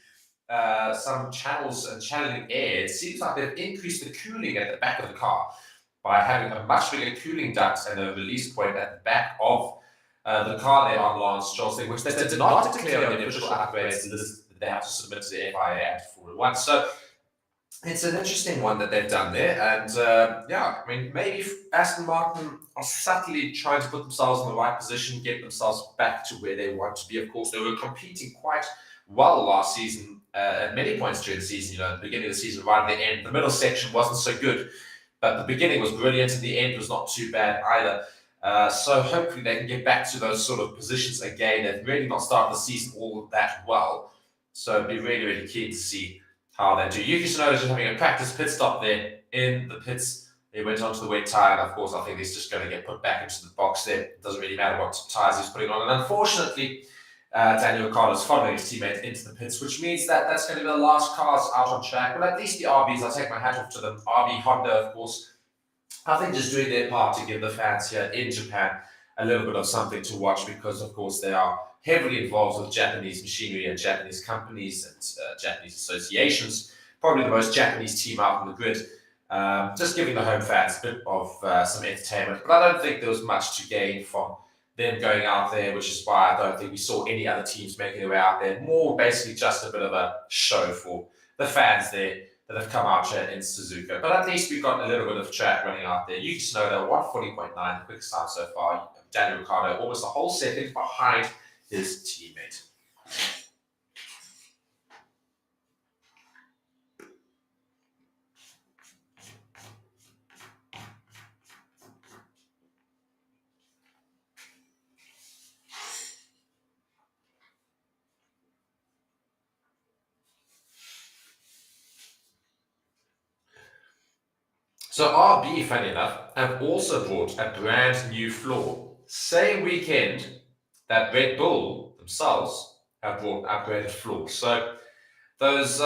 S1: some channels and channeling air. It seems like they've increased the cooling at the back of the car by having a much bigger cooling duct and a release point at the back of the car there on Lance Stroll's thing, which they did not declare on the official upgrades list that they have to submit to the FIA and Formula One. So it's an interesting one that they've done there, and yeah, I mean, maybe Aston Martin are subtly trying to put themselves in the right position, get themselves back to where they want to be. Of course, they were competing quite well last season at many points during the season. You know, at the beginning of the season, right at the end, the middle section wasn't so good, but the beginning was brilliant, and the end was not too bad either. So hopefully they can get back to those sort of positions again. They've really not started the season all that well, so it'd be really, really keen to see how they do. Yuki Tsunoda just having a practice pit stop there in the pits. He went onto the wet tyre, and of course, I think he's just going to get put back into the box there. It doesn't really matter what tyres he's putting on. And unfortunately, Daniel Ricciardo's following his teammate into the pits, which means that that's going to be the last cars out on track. But at least the RBs, I'll take my hat off to them. RB Honda, of course, I think just doing their part to give the fans here in Japan a little bit of something to watch, because, of course, they are heavily involved with Japanese machinery and Japanese companies and Japanese associations. Probably the most Japanese team out on the grid. Just giving the home fans a bit of some entertainment. But I don't think there was much to gain from them going out there, which is why I don't think we saw any other teams making their way out there. More basically just a bit of a show for the fans there that have come out here in Suzuka. But at least we've got a little bit of track running out there. Yuki Tsunoda, 140.9, the quickest time so far. Daniel Ricciardo, almost a whole second behind his teammate. So RB, funny enough, have also brought a brand new floor. Same weekend that Red Bull themselves have brought upgraded floors. So those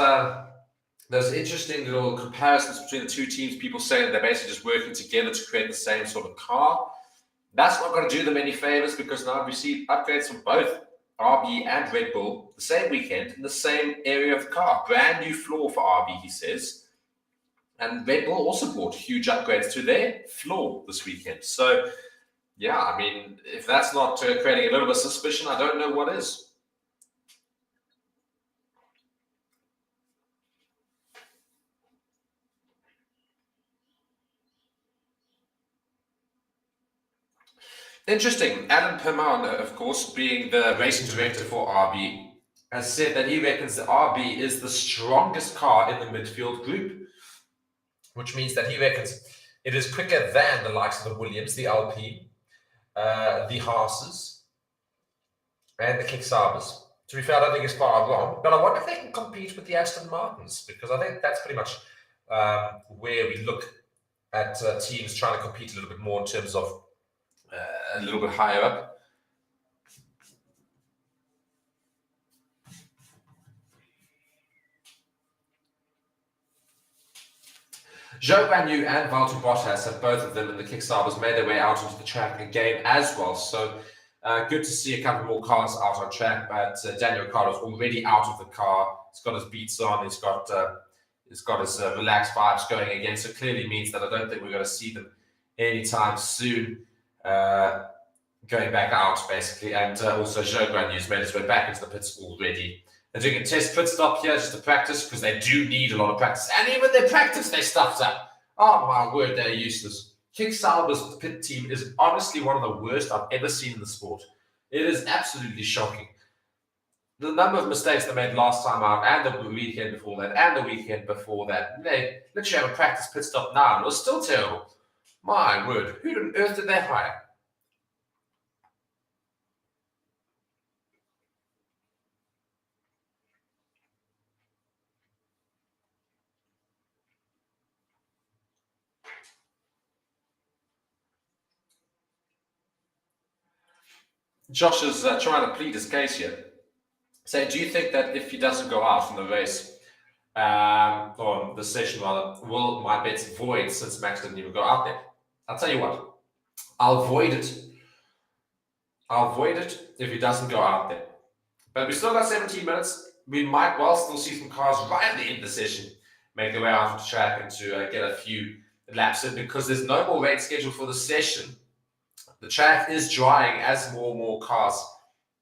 S1: interesting little comparisons between the two teams, people saying that they're basically just working together to create the same sort of car. That's not going to do them any favors, because now we see upgrades from both RB and Red Bull the same weekend in the same area of the car. Brand new floor for RB, he says. And Red Bull also brought huge upgrades to their floor this weekend. So, yeah, I mean, if that's not creating a little bit of suspicion, I don't know what is. Interesting. Adam Perman, of course, being the racing director for RB, has said that he reckons that RB is the strongest car in the midfield group, which means that he reckons it is quicker than the likes of the Williams, the LP, the Haas's, and the King Saabers. To be fair, I don't think it's far wrong, but I wonder if they can compete with the Aston Martins, because I think that's pretty much where we look at teams trying to compete a little bit more in terms of a little bit higher up. Zhou Guanyu and Valtteri Bottas have both of them in the Kickstarters made their way out into the track again as well. So Good to see a couple more cars out on track, but Daniel Ricciardo's already out of the car. He's got his beats on. He's got his relaxed vibes going again. So clearly means that I don't think we're going to see them anytime soon. Going back out, basically. And also, Joe Granier's made his way back into the pits already. They're doing a test pit stop here just to practice, because they do need a lot of practice. And even their practice, they stuffed up. Oh, my word, they're useless. Kick Sauber's pit team is honestly one of the worst I've ever seen in the sport. It is absolutely shocking. The number of mistakes they made last time out, and the weekend before that, and the weekend before that. They literally have a practice pit stop now, and it was still terrible. My word, who on earth did they hire? Josh is trying to plead his case here. So, do you think that if he doesn't go out from the race, or the session rather, will my bets void since Max didn't even go out there? I'll tell you what, I'll void it. I'll void it if he doesn't go out there. But we still got 17 minutes. We might well still see some cars right at the end of the session make their way out of the track and to get a few laps in, because there's no more race scheduled for the session. The track is drying as more and more cars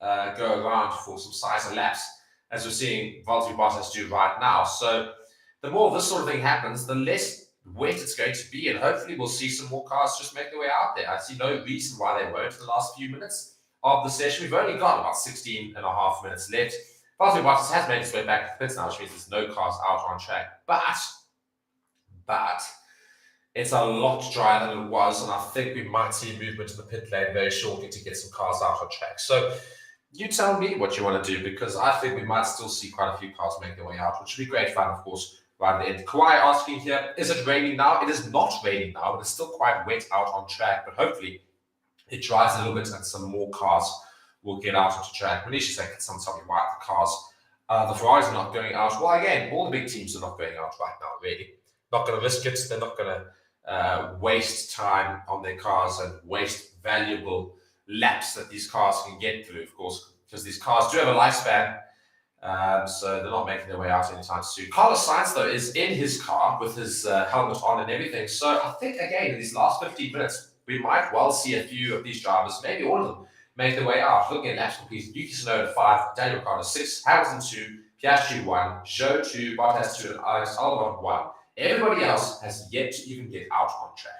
S1: go around for some sizer laps, as we're seeing Valtteri Bottas do right now. So the more this sort of thing happens, the less wet it's going to be, and hopefully we'll see some more cars just make their way out there. I see no reason why they won't in the last few minutes of the session. We've only got about 16 and a half minutes left. Valtteri Bottas has made his way back to the pits now, which means there's no cars out on track. But it's a lot drier than it was, and I think we might see movement in the pit lane very shortly to get some cars out on track. So you tell me what you want to do, because I think we might still see quite a few cars make their way out, which would be great fun, of course, right at the end. Kawhi asking here, is it raining now? It is not raining now, but it's still quite wet out on track, but hopefully it dries a little bit and some more cars will get out onto track. Manish is saying, can someone tell me why the cars, the Ferraris are not going out? Well, again, all the big teams are not going out right now, really. Not going to risk it. They're not going to waste time on their cars and waste valuable laps that these cars can get through, of course, because these cars do have a lifespan. So they're not making their way out anytime soon. Carlos Sainz, though, is in his car with his helmet on and everything. So I think, again, in these last 15 minutes, we might well see a few of these drivers, maybe all of them, make their way out. Looking at laps complete, Yuki Tsunoda 5, Daniel Ricciardo 6, Hamilton 2, Piastri 1, Zhou 2, Bottas 2, and Alex Albon 1. Everybody else has yet to even get out on track.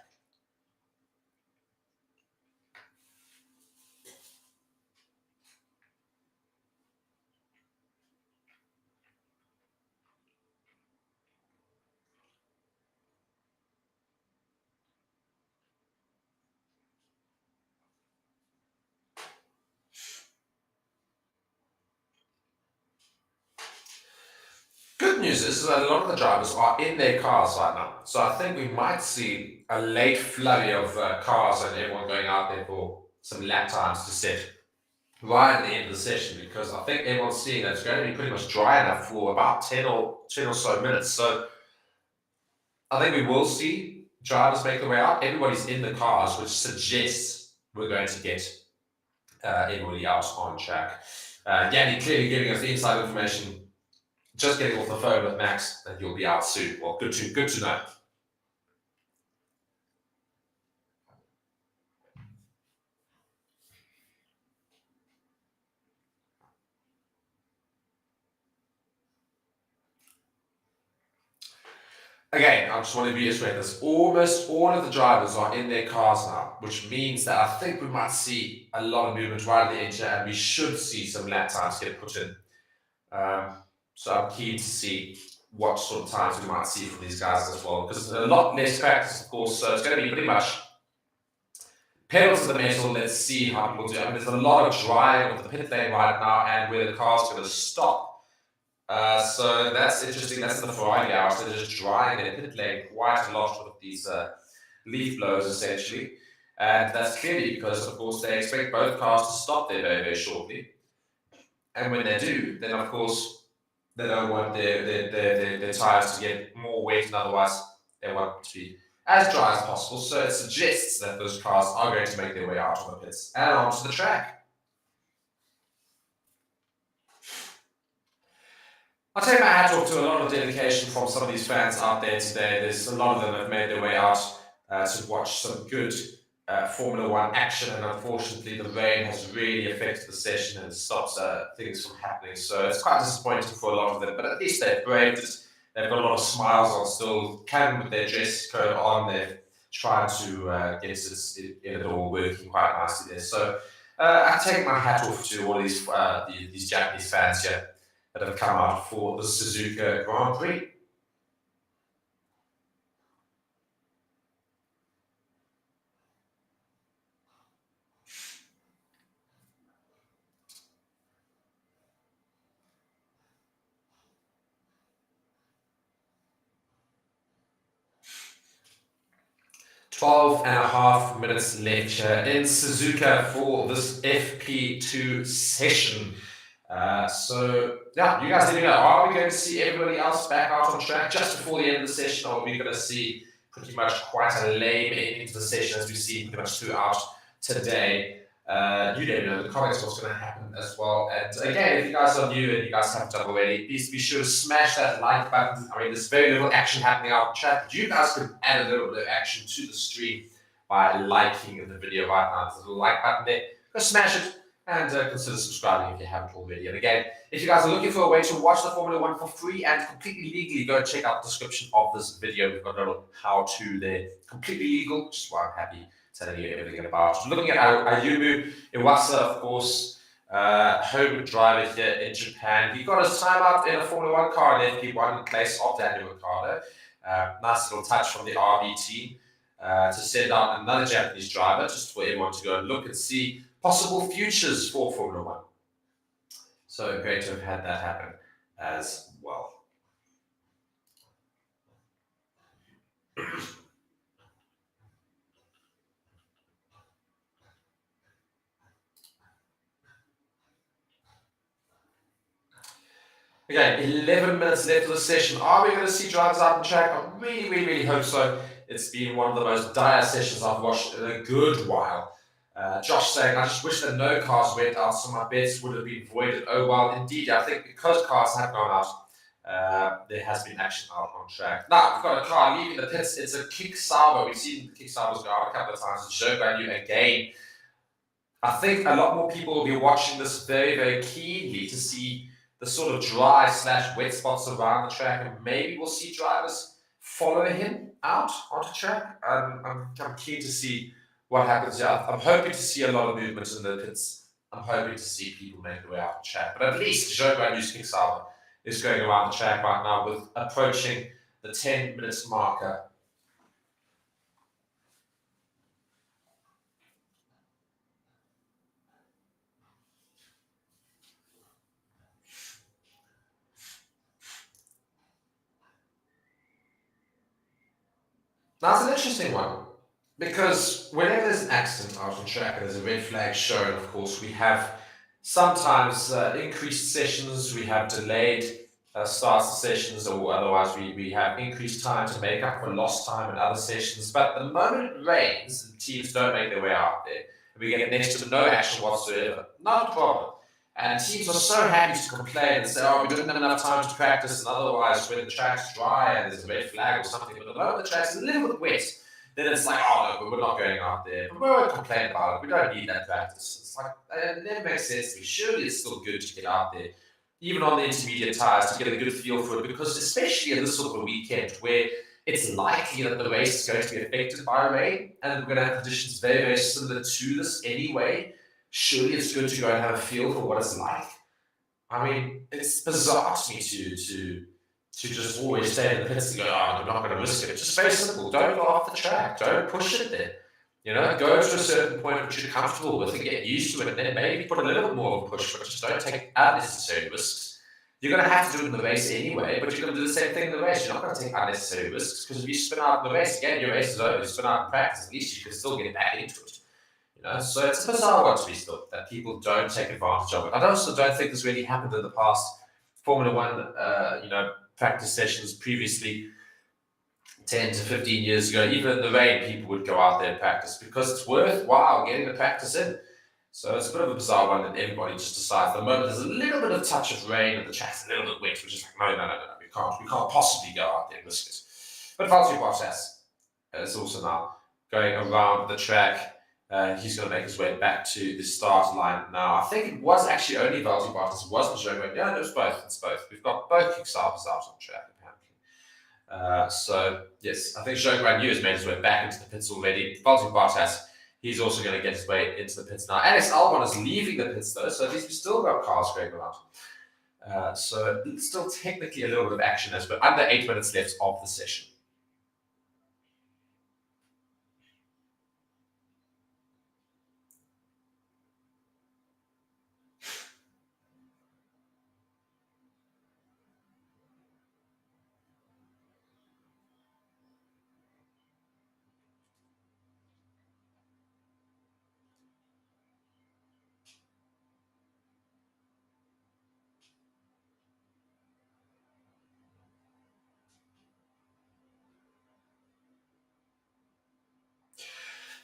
S1: Good news is that a lot of the drivers are in their cars right now. So I think we might see a late flurry of cars and everyone going out there for some lap times to set right at the end of the session, because I think everyone's seeing that it's going to be pretty much dry enough for about 10 or so minutes. So I think we will see drivers make their way out. Everybody's in the cars, which suggests we're going to get everybody out on track. Yanni clearly giving us the inside information. Just getting off the phone with Max, and you'll be out soon. Well, good to know. Again, I just want to reiterate this. Almost all of the drivers are in their cars now, which means that I think we might see a lot of movement right at the edge, and we should see some lap times get put in. So I'm keen to see what sort of times we might see from these guys as well, because there's a lot less practice, of course, so it's going to be pretty much pedal to the metal. Let's see how people do. I mean, there's a lot of drying with the pit lane right now and where the car's going to stop. So that's interesting. That's the Ferrari hours. They're just drying their pit lane quite a lot with these leaf blowers, essentially. And that's clearly because, of course, they expect both cars to stop there very, very shortly. And when they do, then, of course, they don't want their tires to get more wet, and otherwise they want it to be as dry as possible. So it suggests that those cars are going to make their way out of the pits and onto the track. I'll take my hat off to a lot of dedication from some of these fans out there today. There's a lot of them that have made their way out to watch some good Formula One action, and unfortunately the rain has really affected the session and stops things from happening. So it's quite disappointing for a lot of them, but at least they've braved it. They've got a lot of smiles on still, carrying with their dress code on. They've tried to get it all working quite nicely there. So I take my hat off to all these Japanese fans here that have come out for the Suzuka Grand Prix. .12.5 minutes left here in Suzuka for this FP2 session. So yeah, you guys let me know, are we going to see everybody else back out on track just before the end of the session, or are we going to see pretty much quite a lame ending to the session as we see pretty much throughout today? You let me know in the comments what's going to happen as well. And again, if you guys are new and you guys haven't done already, please be sure to smash that like button. I mean, there's very little action happening out on chat, but you guys can add a little bit of action to the stream by liking the video right now. There's a little like button there. Go smash it and consider subscribing if you haven't already. And again, if you guys are looking for a way to watch the Formula One for free and completely legally, go check out the description of this video. We've got a little how-to there, completely legal, which is why I'm happy telling you everything about. Looking at Ayumu Iwasa, of course, home driver here in Japan. He got his time out in a Formula One car in FP1 in place of Daniel Ricciardo. Nice little touch from the RB team to send out another Japanese driver, just for everyone to go and look and see possible futures for Formula One. So great to have had that happen as well. Okay, 11 minutes left of the session. Are we going to see drivers out on track? I really, really, really hope so. It's been one of the most dire sessions I've watched in a good while. Josh saying, I just wish that no cars went out, so my bets would have been voided. Oh, well, indeed, I think because cars have gone out, there has been action out on track. Now, we've got a car leaving the pits. It's a Kick Sauber. We've seen the Kick Saubers go out a couple of times. It's Joe Guanyu again. I think a lot more people will be watching this very, very keenly to see the sort of dry / wet spots around the track, and maybe we'll see drivers follow him out onto track. I'm keen to see what happens here. I'm hoping to see a lot of movement in the pits. I'm hoping to see people make their way out the track. But at least Joe Guanyu's Kick Sauber is going around the track right now with approaching the 10 minutes marker. Now, it's an interesting one, because whenever there's an accident out on track and there's a red flag shown, of course, we have sometimes increased sessions, we have delayed starts of sessions, or otherwise we have increased time to make up for lost time in other sessions. But the moment it rains and teams don't make their way out there, we get next to no action whatsoever, not a problem. And teams are so happy to complain and say, oh, we didn't have enough time to practice, and otherwise when the track's dry and there's a red flag or something, but the moment the track's a little bit wet, then it's like, oh no, but we're not going out there. But we won't complain about it. We don't need that practice. It's like, it never makes sense to me. Surely it's still good to get out there, even on the intermediate tires, to get a good feel for it, because especially in this sort of a weekend where it's likely that the race is going to be affected by rain, and we're going to have conditions very, very similar to this anyway. Surely it's good to go and have a feel for what it's like. I mean, it's bizarre to me to just always stay in the pits and go, oh, I'm not going to risk it. It's just very simple. Don't go off the track. Don't push it there. You know, go to a certain point which you're comfortable with and get used to it, and then maybe put a little bit more of a push, but just don't take unnecessary risks. You're going to have to do it in the race anyway, but you're going to do the same thing in the race. You're not going to take unnecessary risks, because if you spin out in the race, again, your race is over. You spin out in practice, at least you can still get back into it. So it's a bizarre one to me still, that people don't take advantage of it. I also don't think this really happened in the past Formula One, practice sessions previously, 10 to 15 years ago. Even in the rain, people would go out there and practice because it's worthwhile getting the practice in. So it's a bit of a bizarre one that everybody just decides. At the moment, there's a little bit of touch of rain and the track's a little bit wet, which is like, no, we can't possibly go out there and risk it. But Valtteri Bottas is also now going around the track. He's going to make his way back to the start line now. I think it was actually only Valtteri Bottas. It wasn't Zhou. Yeah, it was both. It's both. We've got both Kickstarters out on track, apparently. So, yes, I think Zhou Guanyu has made his way back into the pits already. Valtteri Bottas, he's also going to get his way into the pits now. Alex Albon is leaving the pits, though, so at least we've still got cars going around. So, still technically a little bit of action as we're under 8 minutes left of the session.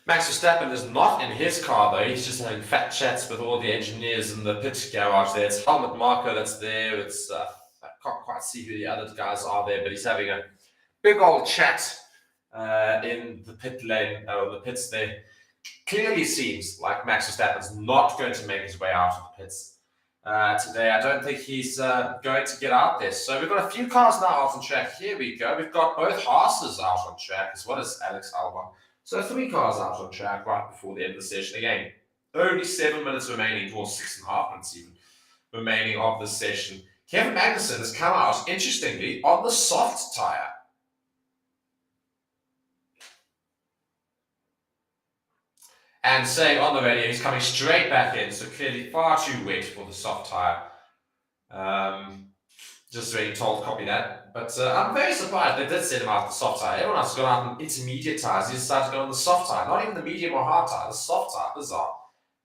S1: Max Verstappen is not in his car, though. He's just having fat chats with all the engineers in the pit garage there. It's Helmut Marko that's there. It's I can't quite see who the other guys are there, but he's having a big old chat in the pit lane, or the pits there. Clearly seems like Max Verstappen's not going to make his way out of the pits today. I don't think he's going to get out there. So we've got a few cars now out on track. Here we go. We've got both Haas's out on track, as well as Alex Albon. So 3 cars out on track right before the end of the session. Again, only 7 minutes remaining, or 6.5 minutes even, remaining of the session. Kevin Magnussen has come out, interestingly, on the soft tyre. And saying on the radio, he's coming straight back in, so clearly far too wet for the soft tyre. Just really told, copy that. But I'm very surprised they did send him out the soft tyre. Everyone else has gone out on intermediate tyres. He decided to go on the soft tyre. Not even the medium or hard tyre, the soft tyre. Bizarre.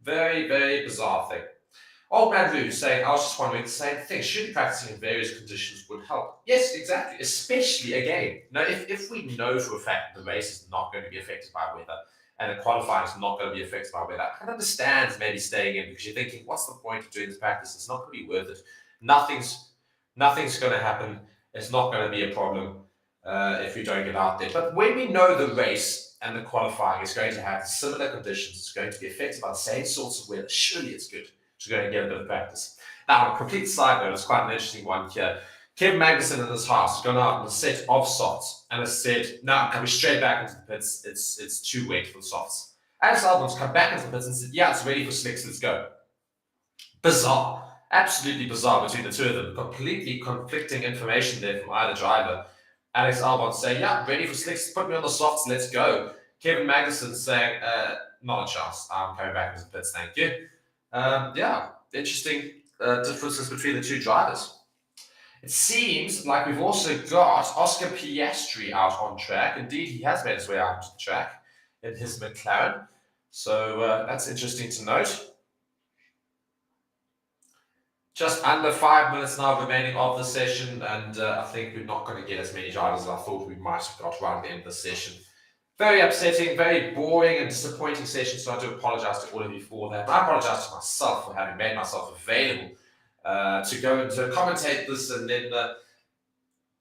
S1: Very, very bizarre thing. Old Man Lou saying, I was just wondering the same thing. Should practicing in various conditions would help? Yes, exactly. Especially, again, if we know for a fact the race is not going to be affected by weather, and the qualifying is not going to be affected by weather, I can understand maybe staying in, because you're thinking, what's the point of doing this practice? It's not going to be worth it. Nothing's going to happen. It's not going to be a problem if we don't get out there. But when we know the race and the qualifying is going to have similar conditions, it's going to be affected by the same sorts of weather, surely it's good to go and get a bit of practice. Now, on a complete side note, it's quite an interesting one here. Kevin Magnussen in his house has gone out on a set of softs and has said, no, I'm coming straight back into the pits. It's too wet for the softs. Alex Albon's come back into the pits and said, yeah, it's ready for slicks, let's go. Bizarre. Absolutely bizarre between the two of them. Completely conflicting information there from either driver. Alex Albon saying, yeah, ready for slicks, put me on the softs, let's go. Kevin Magnussen saying, not a chance, I'm coming back into the pits, thank you. Yeah, interesting differences between the two drivers. It seems like we've also got Oscar Piastri out on track. Indeed, he has made his way out to the track in his McLaren. So that's interesting to note. Just under 5 minutes now remaining of the session, and I think we're not going to get as many drivers as I thought we might have got right at the end of the session. Very upsetting, very boring and disappointing session, so I do apologize to all of you for that. I apologize to myself for having made myself available to go and to commentate this and then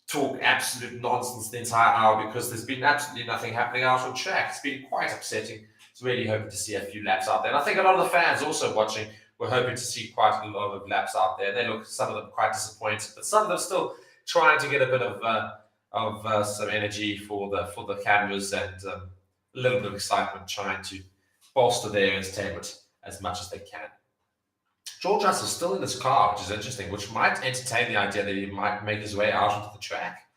S1: talk absolute nonsense the entire hour, because there's been absolutely nothing happening out on track. It's been quite upsetting. It's really hoping to see a few laps out there. And I think a lot of the fans also watching were hoping to see quite a lot of laps out there. They look, some of them quite disappointed, but some of them still trying to get a bit of some energy for the cameras and a little bit of excitement, trying to bolster their entertainment as much as they can. George Russell's still in his car, which is interesting, which might entertain the idea that he might make his way out onto the track.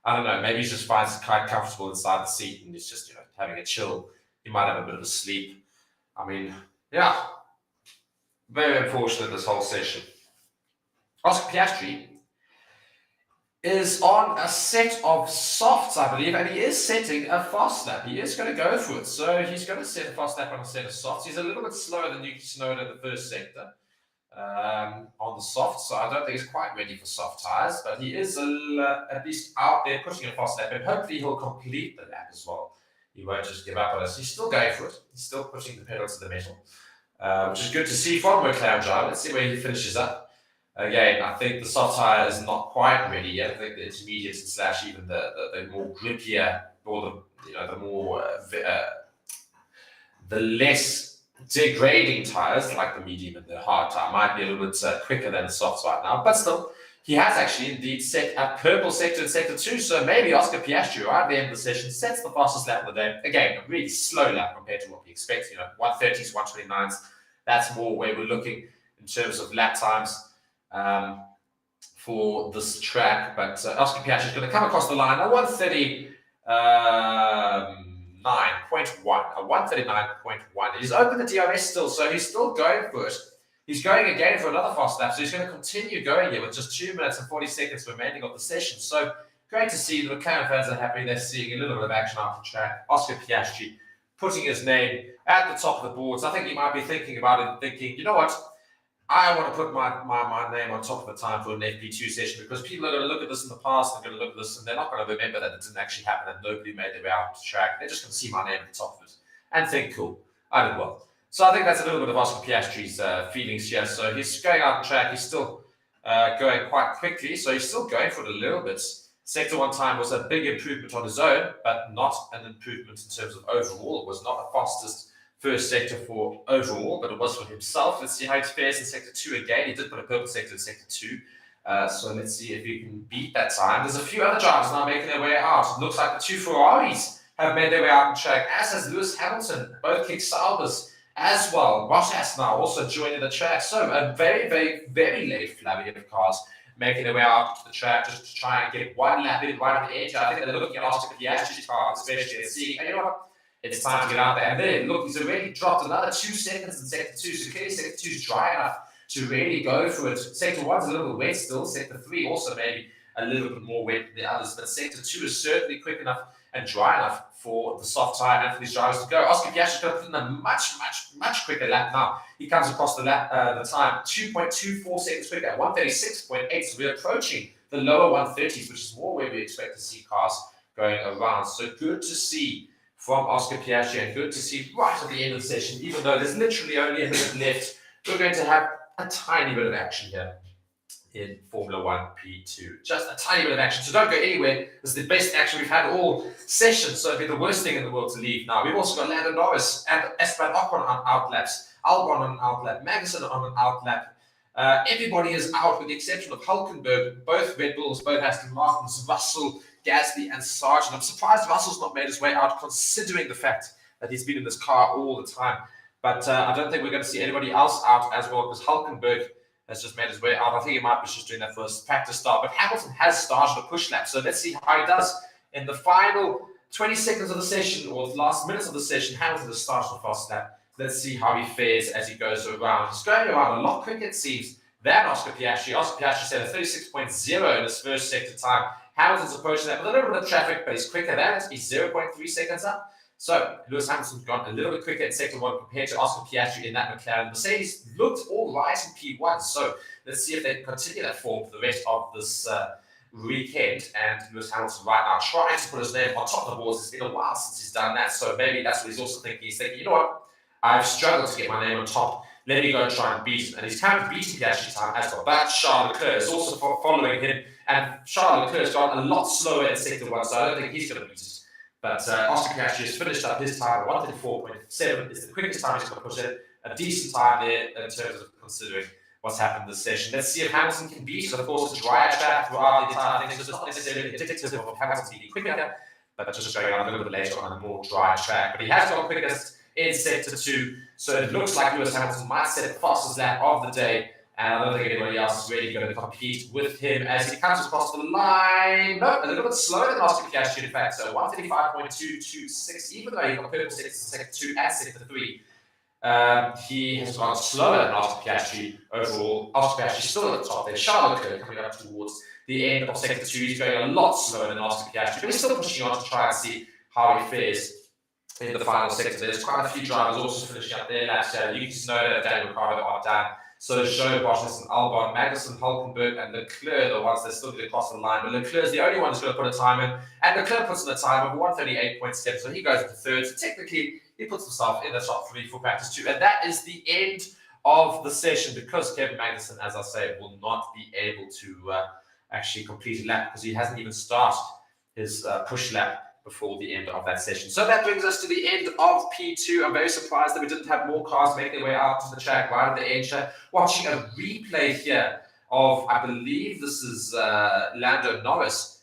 S1: I don't know, maybe he just finds it quite comfortable inside the seat and he's just, having a chill. He might have a bit of a sleep. I mean, yeah, very unfortunate this whole session. Oscar Piastri is on a set of softs, I believe, and he is setting a fast lap. He is going to go for it. So he's going to set a fast lap on a set of softs. He's a little bit slower than Yuki Tsunoda in the first sector on the soft, so I don't think he's quite ready for soft tyres, but he is at least out there pushing a fast lap, and hopefully he'll complete the lap as well. He won't just give up on us. He's still going for it. He's still pushing the pedal to the metal. which is good to see from McLaren driver. Let's see where he finishes up. Again, I think the soft tire is not quite ready yet. I think the intermediates and slash even the more grippier or the more the less degrading tires like the medium and the hard tire might be a little bit quicker than the softs right now, but still. He has actually indeed set a purple sector in sector 2, so maybe Oscar Piastri right at the end of the session sets the fastest lap of the day. Again, a really slow lap compared to what we expect, 130s, 129s. That's more where we're looking in terms of lap times for this track. But Oscar Piastri is going to come across the line at 139.1. A 139.1. He's open the DRS still, so he's still going for it. He's going again for another fast lap, so he's going to continue going here with just 2 minutes and 40 seconds remaining of the session. So great to see the McLaren fans are happy. They're seeing a little bit of action off the track. Oscar Piastri putting his name at the top of the boards. I think he might be thinking about it, thinking, you know what? I want to put my name on top of the time for an FP2 session, because people are going to look at this in the past and going to look at this and they're not going to remember that it didn't actually happen and nobody made their way out to the track. They're just going to see my name at the top of it and think, cool, I did well. So I think that's a little bit of Oscar Piastri's feelings here. So he's going out the track. He's still going quite quickly. So he's still going for it a little bit. Sector 1 time was a big improvement on his own, but not an improvement in terms of overall. It was not the fastest first sector for overall, but it was for himself. Let's see how he fares in sector 2 again. He did put a purple sector in sector 2. So let's see if he can beat that time. There's a few other drivers now making their way out. It looks like the 2 Ferraris have made their way out on track, as has Lewis Hamilton, both kick Saubers as well. Bottas now also joining the track. So a very, very, very late flurry of cars making their way out to the track just to try and get one lap in right at the edge. I think they're looking at Oscar Piastri's car, especially, and seeing, you know what, it's time to get out there. And then, look, he's already dropped another 2 seconds in sector 2. So clearly sector 2 is dry enough to really go for it. Sector 1's a little bit wet still. Sector 3 also maybe a little bit more wet than the others. But sector 2 is certainly quick enough and dry enough for the soft tire and for these drivers to go. Oscar Piastri is going to put in a much, much, much quicker lap now. He comes across the lap, the time 2.24 seconds quicker, 136.8. So we're approaching the lower 130s, which is more where we expect to see cars going around. So good to see from Oscar Piastri, and good to see right at the end of the session, even though there's literally only a minute left, we're going to have a tiny bit of action here in Formula 1 P2. Just a tiny bit of action. So don't go anywhere. This is the best action we've had all session. So it'd be the worst thing in the world to leave now. We've also got Lando Norris and Esteban Ocon on outlaps, Albon on an outlap, Magnussen on an outlap. Everybody is out with the exception of Hülkenberg, both Red Bulls, both Aston Martins, Russell, Gasly, and Sargent. I'm surprised Russell's not made his way out, considering the fact that he's been in this car all the time. But I don't think we're going to see anybody else out as well, because Hülkenberg has just made his way out. I think he might be just doing that for his practice start. But Hamilton has started a push lap, so let's see how he does in the final 20 seconds of the session, or the last minutes of the session. Hamilton has started a fast lap. Let's see how he fares as he goes around. He's going around a lot quicker, it seems, than Oscar Piastri. Oscar Piastri set a 36.0 in his first sector time. Hamilton's approaching that with a little bit of traffic, but he's quicker than it. He's 0.3 seconds up. So Lewis Hamilton's gone a little bit quicker in sector 1 compared to Oscar Piastri in that McLaren. Mercedes looked all right in P1. So let's see if they continue that form for the rest of this weekend. And Lewis Hamilton right now trying to put his name on top of the boards. It's been a while since he's done that. So maybe that's what he's also thinking. He's thinking, you know what? I've struggled to get my name on top. Let me go and try and beat him. And he's kind of beating Piastri's time as well. But Charles Leclerc is also following him. And Charles Leclerc has gone a lot slower in sector 1. So I don't think he's going to beat it. But Oscar Piastri has finished up his time. 1:34.7 is the quickest time he's going to push it. A decent time there in terms of considering what's happened this session. Let's see if Hamilton can beat it. Of course, it's dry track throughout the entire thing. So it's not necessarily indicative of Hamilton being quicker, but just going on a little bit later on a more dry track. But he has gone quickest in sector 2. So it looks like Lewis Hamilton might set the fastest lap of the day. And I don't think anybody else is really going to compete with him as he comes across the line. No, a little bit slower than Oscar Piastri, in fact. So 1:35.226, even though he got purple sector 2 and sector 3. He has gone slower than Oscar Piastri overall. Oscar Piastri still at the top there. Charles Leclerc coming up towards the end of sector 2. He's going a lot slower than Oscar Piastri, but he's still pushing on to try and see how he fares in the final sector. There's quite a few drivers also finishing up their laps. You can know that Daniel Ricciardo are down. So Joe, Bottas, and Albon, Magnussen, Hülkenberg, and Leclerc are the ones that still get across the line. But Leclerc's the only one who's going to put a time in. And Leclerc puts in a time of 1:38.7, so he goes into third. So technically, he puts himself in the top 3 for practice 2. And that is the end of the session, because Kevin Magnussen, as I say, will not be able to actually complete a lap because he hasn't even started his push lap before the end of that session. So that brings us to the end of P2. I'm very surprised that we didn't have more cars make their way out to the track right at the edge. Watching a replay here of, I believe this is Lando Norris.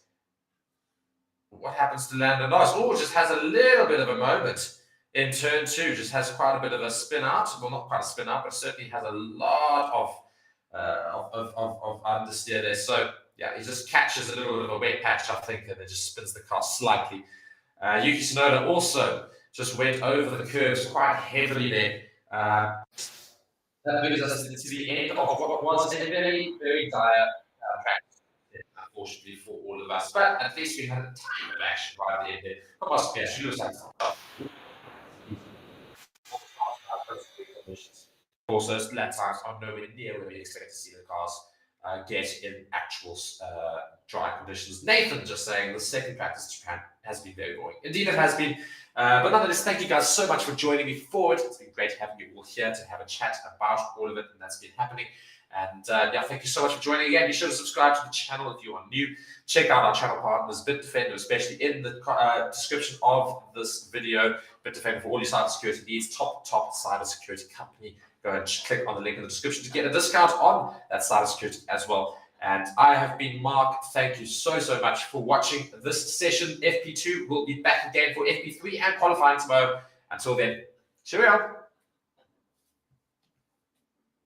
S1: What happens to Lando Norris? Oh, just has a little bit of a moment in turn 2. Just has quite a bit of a spin out. Well, not quite a spin out, but certainly has a lot of understeer there. So yeah, he just catches a little bit of a wet patch, I think, and it just spins the car slightly. Yuki Tsunoda also just went over the curves quite heavily there. That brings us to the end of what was a very, very dire practice, unfortunately for all of us. But at least we had a time of action right at the end there. Also, lap times are nowhere near where we expect to see the cars get in actual dry conditions. Nathan just saying the second practice in Japan has been very boring. Indeed, it has been. But nonetheless, thank you guys so much for joining me for it. It's been great having you all here to have a chat about all of it, and that's been happening. And yeah, thank you so much for joining again. Be sure to subscribe to the channel if you are new. Check out our channel partners, BITDEFENDER, especially in the description of this video. BITDEFENDER for all your cybersecurity needs, top cybersecurity company. Go ahead and click on the link in the description to get a discount on that cybersecurity as well. And I have been Mark. Thank you so much for watching this session. FP2 will be back again for FP3 and qualifying tomorrow. Until then, cheerio.